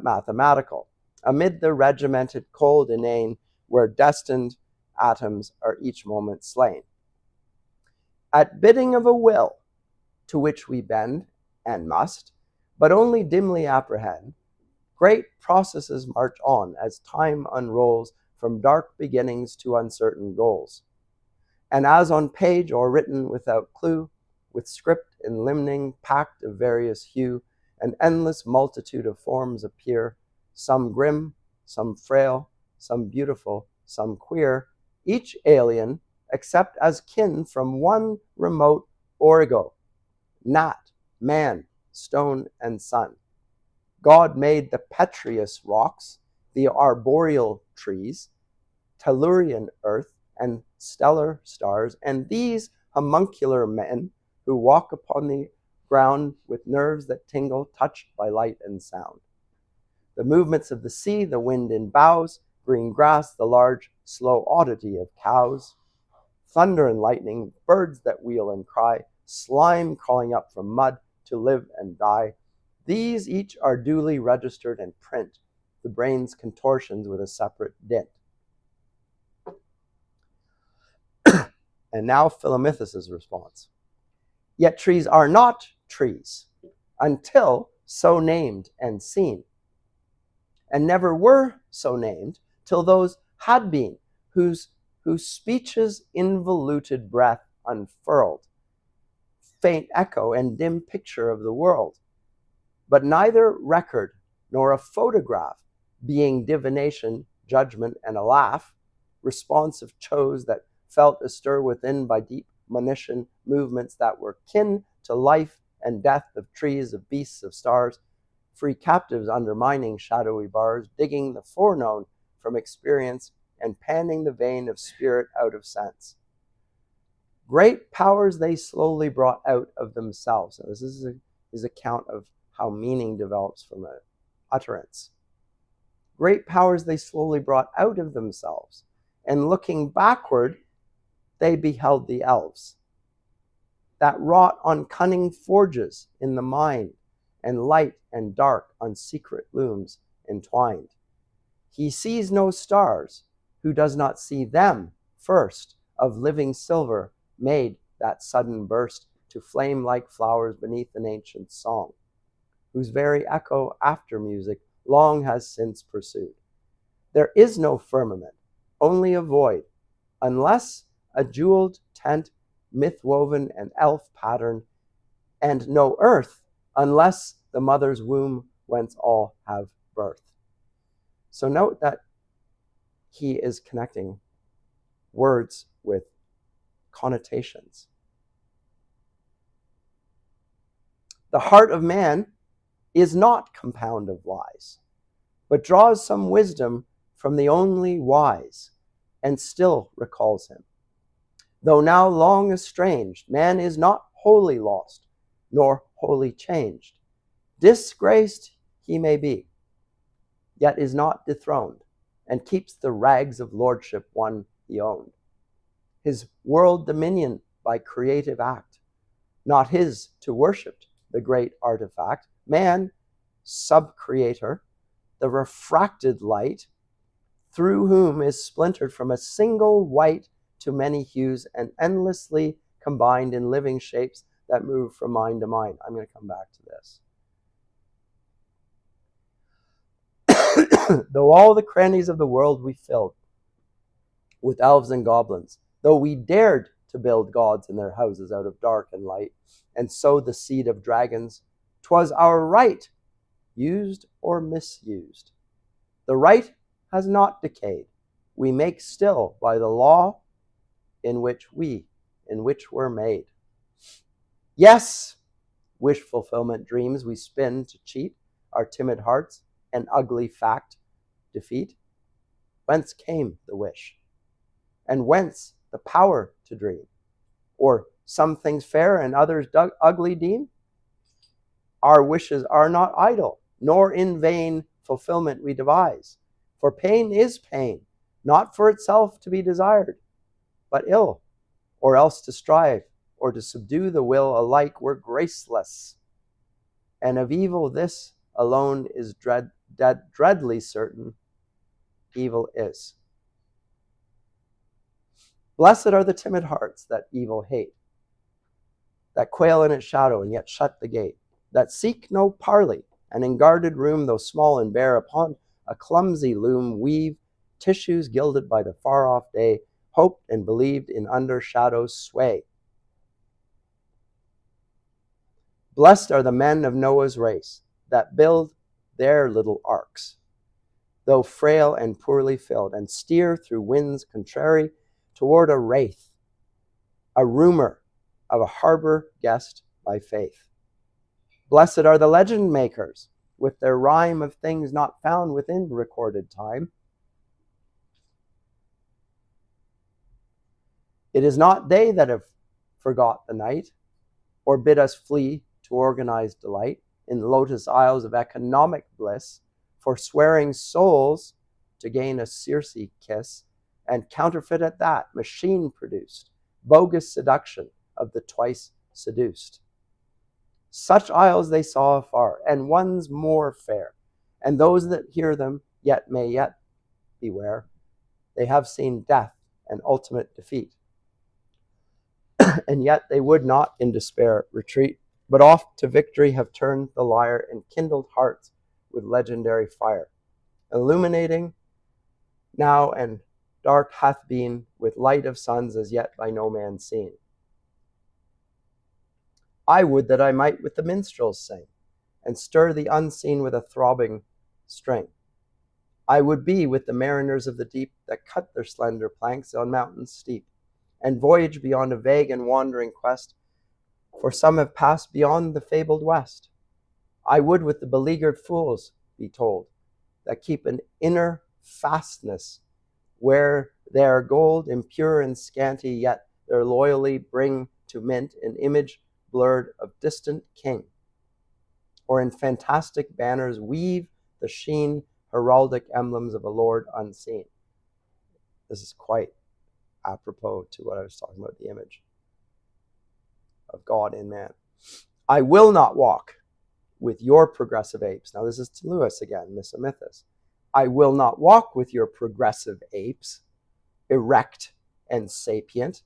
mathematical, amid the regimented cold inane, where destined atoms are each moment slain. At bidding of a will, to which we bend and must, but only dimly apprehend, great processes march on as time unrolls from dark beginnings to uncertain goals. And as on page or written without clue, with script and limning packed of various hue, an endless multitude of forms appear, some grim, some frail, some beautiful, some queer, each alien, except as kin from one remote origo, gnat, man, stone, and sun. God made the petrious rocks, the arboreal trees, tellurian earth, and stellar stars, and these homuncular men who walk upon the ground with nerves that tingle, touched by light and sound. The movements of the sea, the wind in boughs, green grass, the large, slow oddity of cows, thunder and lightning, birds that wheel and cry, slime crawling up from mud to live and die. These each are duly registered and print the brain's contortions with a separate dint. And now Philomythus' response. Yet trees are not trees until so named and seen, and never were so named till those had been, whose speech's involuted breath unfurled, faint echo and dim picture of the world, but neither record nor a photograph, being divination, judgment, and a laugh, responsive chose that felt astir within by deep monition movements that were kin to life and death of trees, of beasts, of stars, free captives undermining shadowy bars, digging the foreknown from experience and panning the vein of spirit out of sense. Great powers they slowly brought out of themselves. Now, this is his account of how meaning develops from an utterance. Great powers they slowly brought out of themselves, and looking backward, they beheld the elves, that wrought on cunning forges in the mind, and light and dark on secret looms entwined. He sees no stars, who does not see them first, of living silver made that sudden burst to flame like flowers beneath an ancient song, whose very echo after music long has since pursued. There is no firmament, only a void, unless a jeweled tent, myth-woven and elf patterned, and no earth unless the mother's womb whence all have birth. So note that he is connecting words with connotations. The heart of man is not compound of lies, but draws some wisdom from the only wise, and still recalls him. Though now long estranged, man is not wholly lost, nor wholly changed. Disgraced he may be, yet is not dethroned, and keeps the rags of lordship one he owned. His world dominion by creative act, not his to worship the great artifact. Man, sub-creator, the refracted light, through whom is splintered from a single white to many hues and endlessly combined in living shapes that move from mind to mind. I'm going to come back to this. Though all the crannies of the world we filled with elves and goblins, though we dared to build gods in their houses out of dark and light, and sow the seed of dragons, 'twas our right, used or misused. The right has not decayed. We make still by the law in which we're made. Yes, wish fulfillment dreams we spin to cheat our timid hearts, and ugly fact defeat. Whence came the wish? And whence the power to dream? Or some things fair and others ugly deem? Our wishes are not idle, nor in vain fulfillment we devise. For pain is pain, not for itself to be desired, but ill, or else to strive, or to subdue the will alike were graceless. And of evil this alone is dreadly certain, evil is. Blessed are the timid hearts that evil hate, that quail in its shadow and yet shut the gate, that seek no parley, and in guarded room, though small and bare, upon a clumsy loom weave tissues gilded by the far-off day, hoped and believed in under shadows sway. Blessed are the men of Noah's race that build their little arks, though frail and poorly filled, and steer through winds contrary toward a wraith, a rumor of a harbor guest by faith. Blessed are the legend makers with their rhyme of things not found within recorded time. It is not they that have forgot the night, or bid us flee to organized delight in the lotus isles of economic bliss, forswearing souls to gain a Circe kiss, and counterfeit at that, machine-produced, bogus seduction of the twice seduced. Such isles they saw afar, and ones more fair, and those that hear them may yet beware. They have seen death and ultimate defeat, and yet they would not in despair retreat, but oft to victory have turned the lyre and kindled hearts with legendary fire, illuminating now and dark hath been with light of suns as yet by no man seen. I would that I might with the minstrels sing, and stir the unseen with a throbbing string. I would be with the mariners of the deep that cut their slender planks on mountains steep, and voyage beyond a vague and wandering quest, for some have passed beyond the fabled west. I would with the beleaguered fools be told, that keep an inner fastness, where their gold impure and scanty, yet their loyally bring to mint an image blurred of distant king, or in fantastic banners weave the sheen heraldic emblems of a lord unseen. This is quite apropos to what I was talking about, the image of God in man. I will not walk with your progressive apes. Now this is to Lewis again, Mythos. I will not walk with your progressive apes, erect and sapient.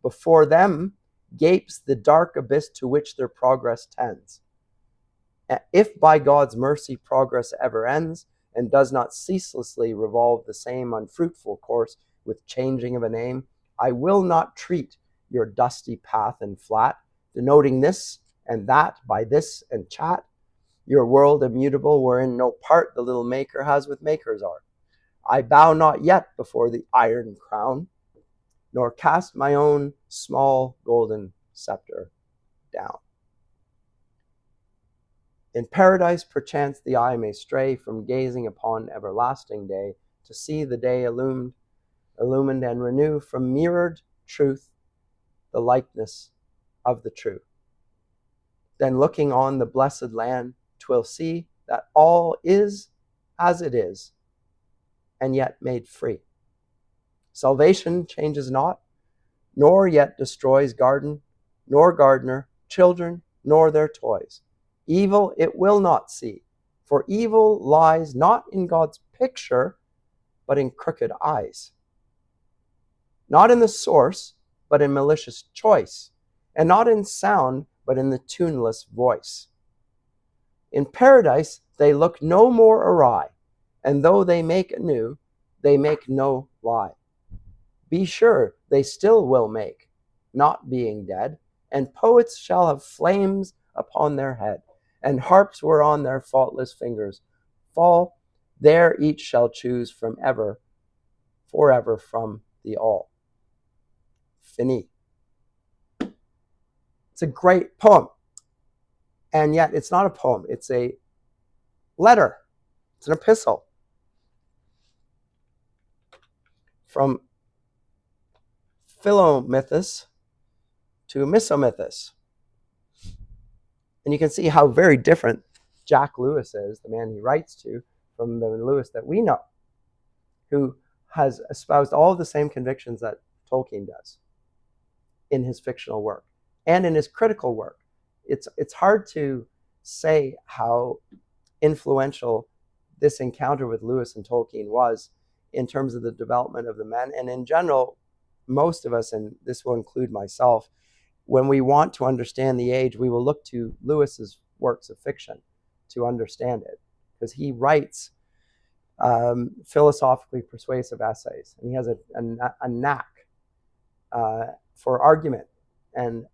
Before them gapes the dark abyss to which their progress tends. If by God's mercy progress ever ends, and does not ceaselessly revolve the same unfruitful course with changing of a name, I will not treat your dusty path and flat, denoting this and that by this and chat, your world immutable, wherein no part the little maker has with maker's art. I bow not yet before the iron crown, nor cast my own small golden scepter down. In paradise, perchance, the eye may stray from gazing upon everlasting day, to see the day illumined and renew from mirrored truth the likeness of the true. Then looking on the blessed land, 'twill see that all is as it is, and yet made free. Salvation changes not, nor yet destroys garden, nor gardener, children, nor their toys. Evil it will not see, for evil lies not in God's picture, but in crooked eyes. Not in the source, but in malicious choice, and not in sound, but in the tuneless voice. In paradise they look no more awry, and though they make anew, they make no lie. Be sure they still will make, not being dead, and poets shall have flames upon their head, and harps whereon their faultless fingers fall. There each shall choose from ever, forever from the all. Fini. It's a great poem, and yet it's not a poem. It's a letter. It's an epistle from Philomythus to Misomythus. And you can see how very different Jack Lewis is, the man he writes to, from the Lewis that we know, who has espoused all of the same convictions that Tolkien does in his fictional work and in his critical work. It's hard to say how influential this encounter with Lewis and Tolkien was in terms of the development of the men. And in general, most of us, and this will include myself, when we want to understand the age, we will look to Lewis's works of fiction to understand it, because he writes philosophically persuasive essays, and he has a knack for argument and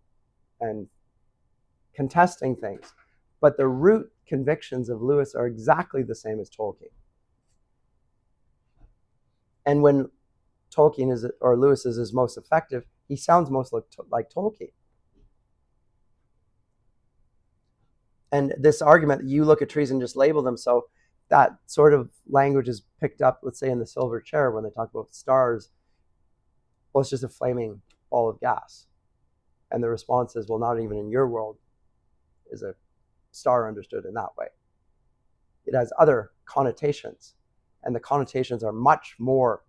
contesting things. But the root convictions of Lewis are exactly the same as Tolkien. And when Tolkien is, or Lewis is his most effective, he sounds most like Tolkien. And this argument that you look at trees and just label them, so that sort of language is picked up, let's say in the Silver Chair, when they talk about stars. Well, it's just a flaming ball of gas. And the response is, well, not even in your world is a star understood in that way. It has other connotations, and the connotations are much more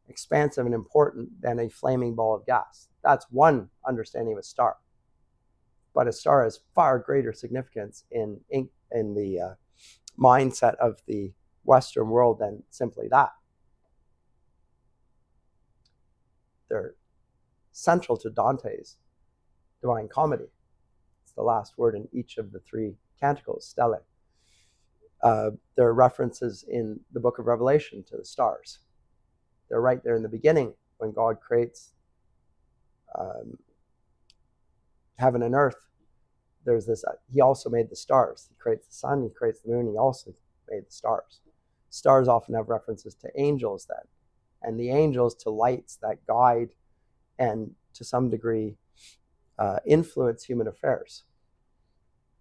expansive and important than a flaming ball of gas. That's one understanding of a star. But a star has far greater significance in the mindset of the Western world than simply that. They're central to Dante's Divine Comedy. It's the last word in each of the three canticles, stelle. There are references in the book of Revelation to the stars. They're right there in the beginning when God creates heaven and earth. There's this, he also made the stars. He creates the sun, he creates the moon, he also made the stars. Stars often have references to angels then, and the angels to lights that guide and to some degree influence human affairs.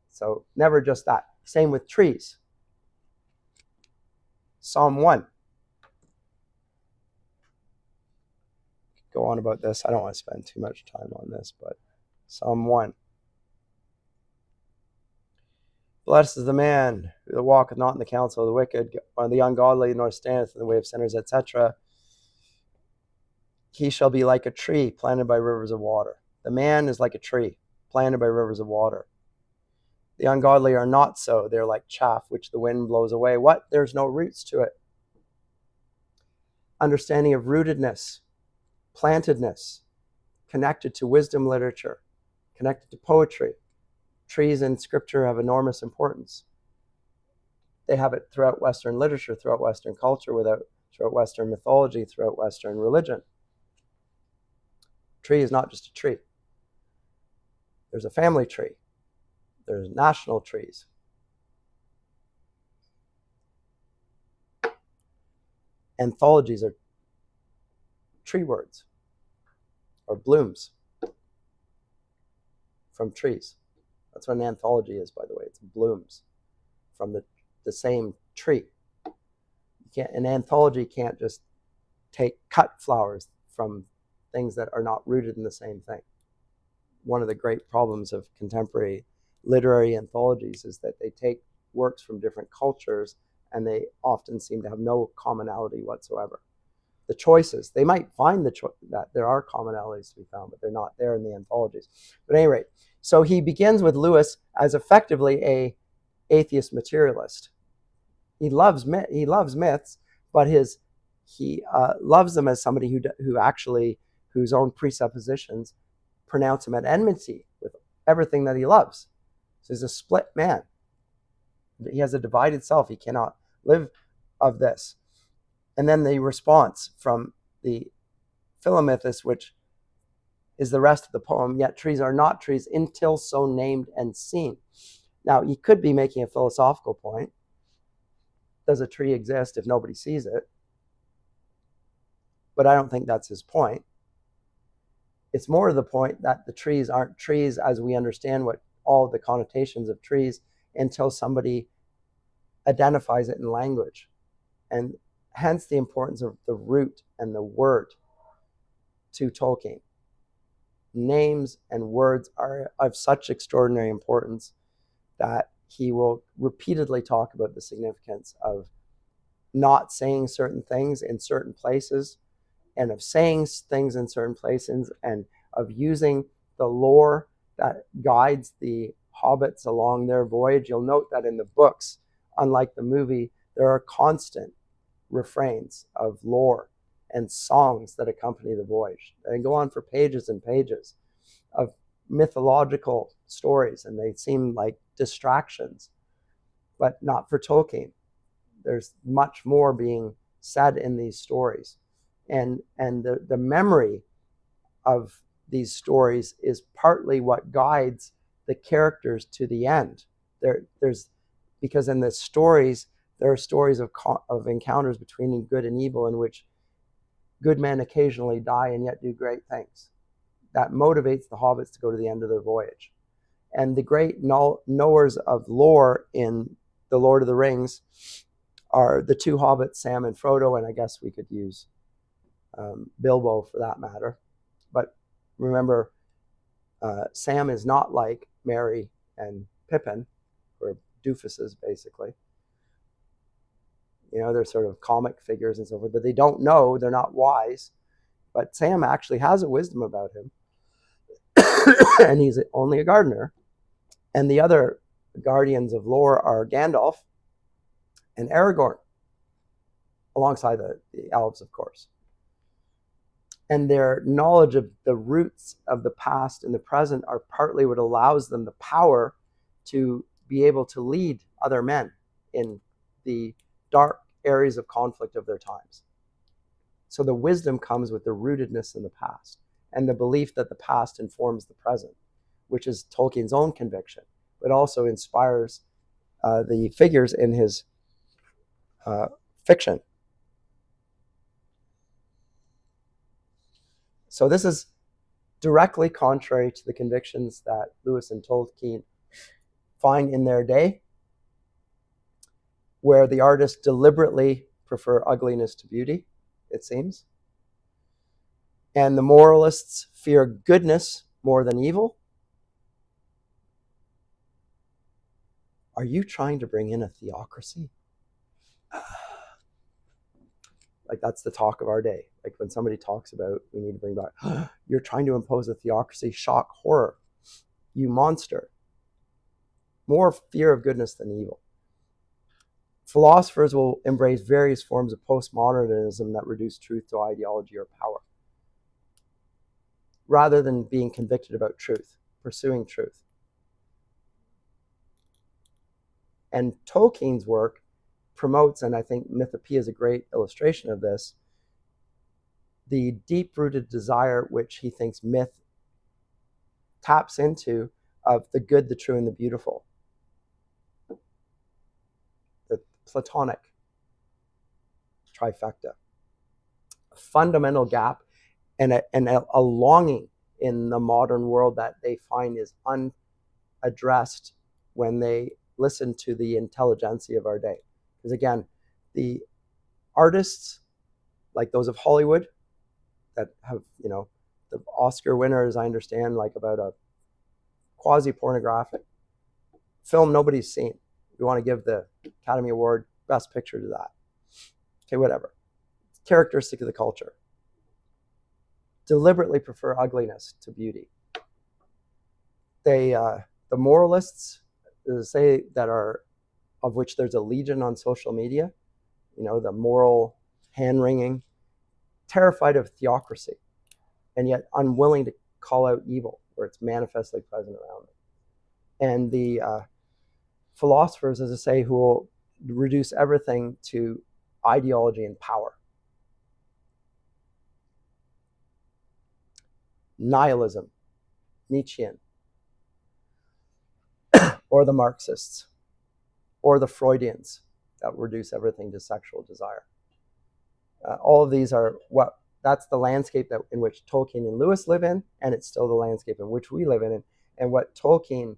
So never just that. Same with trees. Psalm 1. Go on about this. I don't want to spend too much time on this, but Psalm 1. Blessed is the man who walketh not in the counsel of the wicked, or the ungodly, nor standeth in the way of sinners, etc. He shall be like a tree planted by rivers of water. The man is like a tree planted by rivers of water. The ungodly are not so. They're like chaff which the wind blows away. What? There's no roots to it. Understanding of rootedness, plantedness, connected to wisdom literature, connected to poetry. Trees in scripture have enormous importance. They have it throughout Western literature, throughout Western culture, throughout Western mythology, throughout Western religion. Tree is not just a tree. There's a family tree. There's national trees. Anthologies are tree words or blooms from trees. That's what an anthology is, by the way. It's blooms from the same tree. An anthology can't just cut flowers from things that are not rooted in the same thing. One of the great problems of contemporary literary anthologies is that they take works from different cultures and they often seem to have no commonality whatsoever. The choices, they might find that there are commonalities to be found, but they're not there in the anthologies. But at any rate, so he begins with Lewis as effectively a atheist materialist. He loves myths, but he loves them as somebody whose own presuppositions pronounce him at enmity with everything that he loves. So he's a split man. He has a divided self. He cannot live of this. And then the response from the Philomythus, which is the rest of the poem, yet trees are not trees until so named and seen. Now, he could be making a philosophical point. Does a tree exist if nobody sees it? But I don't think that's his point. It's more to the point that the trees aren't trees as we understand what all the connotations of trees until somebody identifies it in language. And hence the importance of the root and the word to Tolkien. Names and words are of such extraordinary importance that he will repeatedly talk about the significance of not saying certain things in certain places, and of saying things in certain places, and of using the lore that guides the hobbits along their voyage. You'll note that in the books, unlike the movie, there are constant refrains of lore and songs that accompany the voyage. They go on for pages and pages of mythological stories, and they seem like distractions, but not for Tolkien. There's much more being said in these stories. And the memory of these stories is partly what guides the characters to the end. Because in the stories, there are stories of encounters between good and evil in which good men occasionally die and yet do great things. That motivates the hobbits to go to the end of their voyage. And the great knowers of lore in The Lord of the Rings are the two hobbits, Sam and Frodo, and I guess we could use Bilbo for that matter. But remember, Sam is not like Merry and Pippin, who are doofuses, basically. They're sort of comic figures and so forth, but they don't know, they're not wise. But Sam actually has a wisdom about him, and he's only a gardener. And the other guardians of lore are Gandalf and Aragorn, alongside the elves, of course. And their knowledge of the roots of the past and the present are partly what allows them the power to be able to lead other men in the dark areas of conflict of their times. So the wisdom comes with the rootedness in the past and the belief that the past informs the present, which is Tolkien's own conviction, but also inspires the figures in his fiction. So this is directly contrary to the convictions that Lewis and Tolkien find in their day, where the artists deliberately prefer ugliness to beauty, it seems. And the moralists fear goodness more than evil. Are you trying to bring in a theocracy? Like, that's the talk of our day. Like, when somebody talks about, we need to bring back, you're trying to impose a theocracy, shock, horror, you monster. More fear of goodness than evil. Philosophers will embrace various forms of postmodernism that reduce truth to ideology or power, rather than being convicted about truth, pursuing truth. And Tolkien's work promotes, and I think Mythopoeia is a great illustration of this, the deep-rooted desire which he thinks myth taps into of the good, the true, and the beautiful. The Platonic trifecta. A fundamental gap and a longing in the modern world that they find is unaddressed when they listen to the intelligentsia of our day. Because again, the artists, like those of Hollywood, that have, the Oscar winner, as I understand, like about a quasi-pornographic film nobody's seen. We want to give the Academy Award Best Picture to that. Okay, whatever. It's characteristic of the culture. Deliberately prefer ugliness to beauty. They, the moralists, say that are, of which there's a legion on social media, the moral hand-wringing, terrified of theocracy, and yet unwilling to call out evil where it's manifestly present around them. And the philosophers, as I say, who will reduce everything to ideology and power. Nihilism, Nietzschean, or the Marxists, or the Freudians that reduce everything to sexual desire. All of these are that's the landscape in which Tolkien and Lewis live in, and it's still the landscape in which we live in. And what Tolkien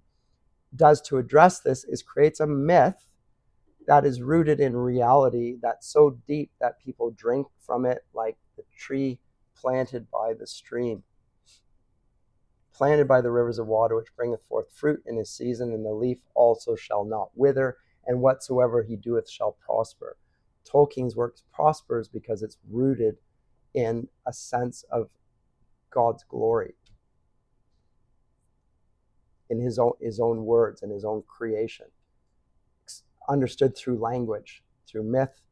does to address this is creates a myth that is rooted in reality that's so deep that people drink from it like the tree planted by the stream, planted by the rivers of water, which bringeth forth fruit in his season, and the leaf also shall not wither, and whatsoever he doeth shall prosper. Tolkien's work prospers because it's rooted in a sense of God's glory, in his own words and his own creation, understood through language, through myth,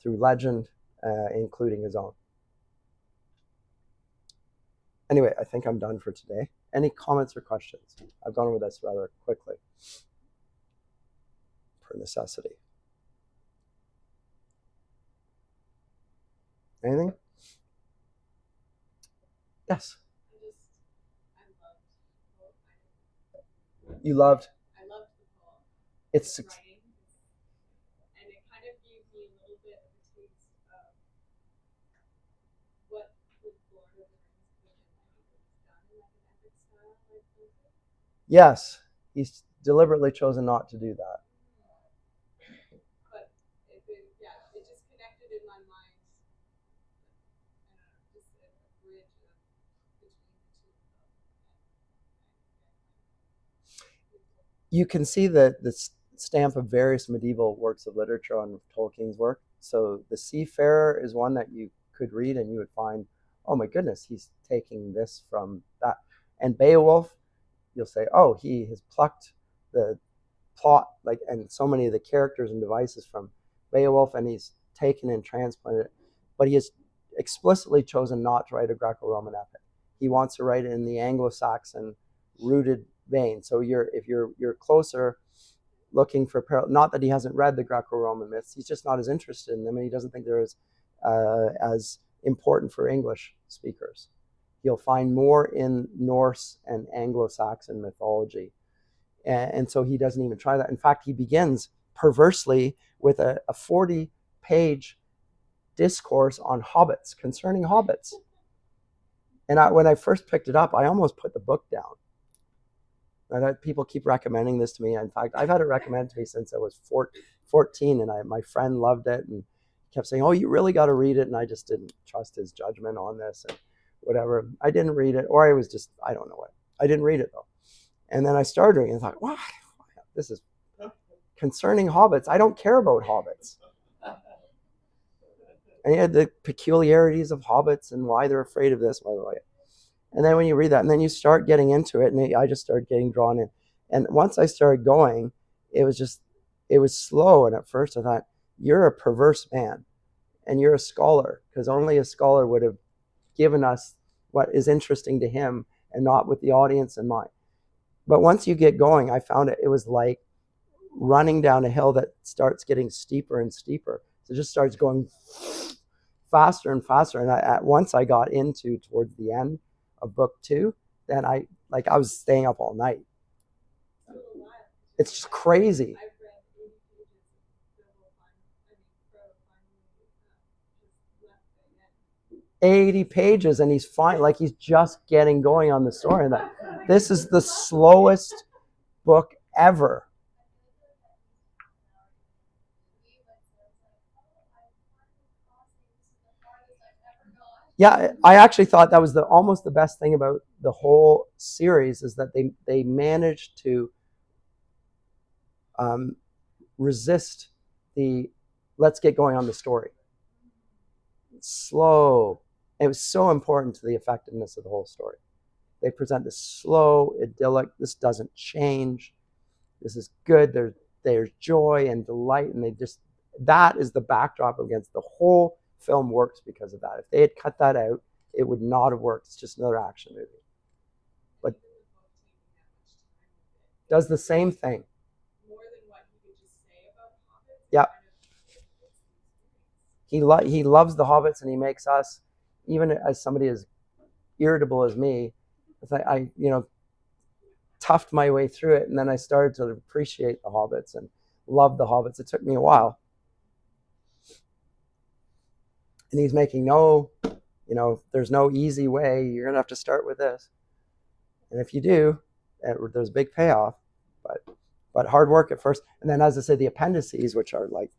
through legend, including his own. Anyway, I think I'm done for today. Any comments or questions? I've gone over this rather quickly, per necessity. Anything? Yes. You loved? I loved the poem. It's writing, and it kind of gave me a little bit of a taste of what with Lord of the Rings could have been done in like an epic style, like Tolkien. Yes, he's deliberately chosen not to do that. But it just connected in my mind. I don't know, just a bridge between the two of them. You can see the stamp of various medieval works of literature on Tolkien's work. So The Seafarer is one that you could read and you would find, oh my goodness, he's taking this from that. And Beowulf, you'll say, oh, he has plucked the plot, and so many of the characters and devices from Beowulf, and he's taken and transplanted it. But he has explicitly chosen not to write a Greco-Roman epic. He wants to write it in the Anglo-Saxon rooted vein. So if you're closer looking for not that he hasn't read the Greco-Roman myths, he's just not as interested in them, and he doesn't think they're as important for English speakers. You'll find more in Norse and Anglo-Saxon mythology, and so he doesn't even try that. In fact, he begins perversely with a 40-page discourse on hobbits, concerning hobbits. And when I first picked it up, I almost put the book down. People keep recommending this to me. In fact, I've had it recommended to me since I was 14, and my friend loved it and kept saying, oh, you really got to read it. And I just didn't trust his judgment on this and whatever. I didn't read it, or I was just, I don't know what. I didn't read it, though. And then I started reading and thought, wow, this is concerning hobbits. I don't care about hobbits. And he had the peculiarities of hobbits and why they're afraid of this, by the way. And then when you read that, and then you start getting into it, and I just started getting drawn in. And once I started going, it was slow. And at first I thought, you're a perverse man, and you're a scholar, because only a scholar would have given us what is interesting to him and not with the audience in mind. But once you get going, I found it was like running down a hill that starts getting steeper and steeper. So it just starts going faster and faster. And once I got into towards the end of book 2, then I was staying up all night. It's just crazy. I've read 80 pages of Bill Crow finally just left the end. 80 pages and he's fine, like he's just getting going on the story. And this is the slowest book ever. Yeah, I actually thought that was almost the best thing about the whole series is that they managed to resist the let's get going on the story. It's slow. It was so important to the effectiveness of the whole story. They present this slow, idyllic, this doesn't change. This is good. There's joy and delight, and that is the backdrop against the whole film works because of that. If they had cut that out, it would not have worked. It's just another action movie. But does the same thing. More than what he could just say about hobbits. Yeah. He loves the hobbits, and he makes us, even as somebody as irritable as me, I toughed my way through it, and then I started to appreciate the hobbits and love the hobbits. It took me a while. And he's making there's no easy way. You're going to have to start with this. And if you do, there's a big payoff. But hard work at first. And then, as I said, the appendices, which are like,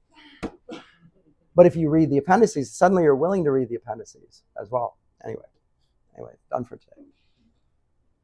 but if you read the appendices, suddenly you're willing to read the appendices as well. Anyway, done for today.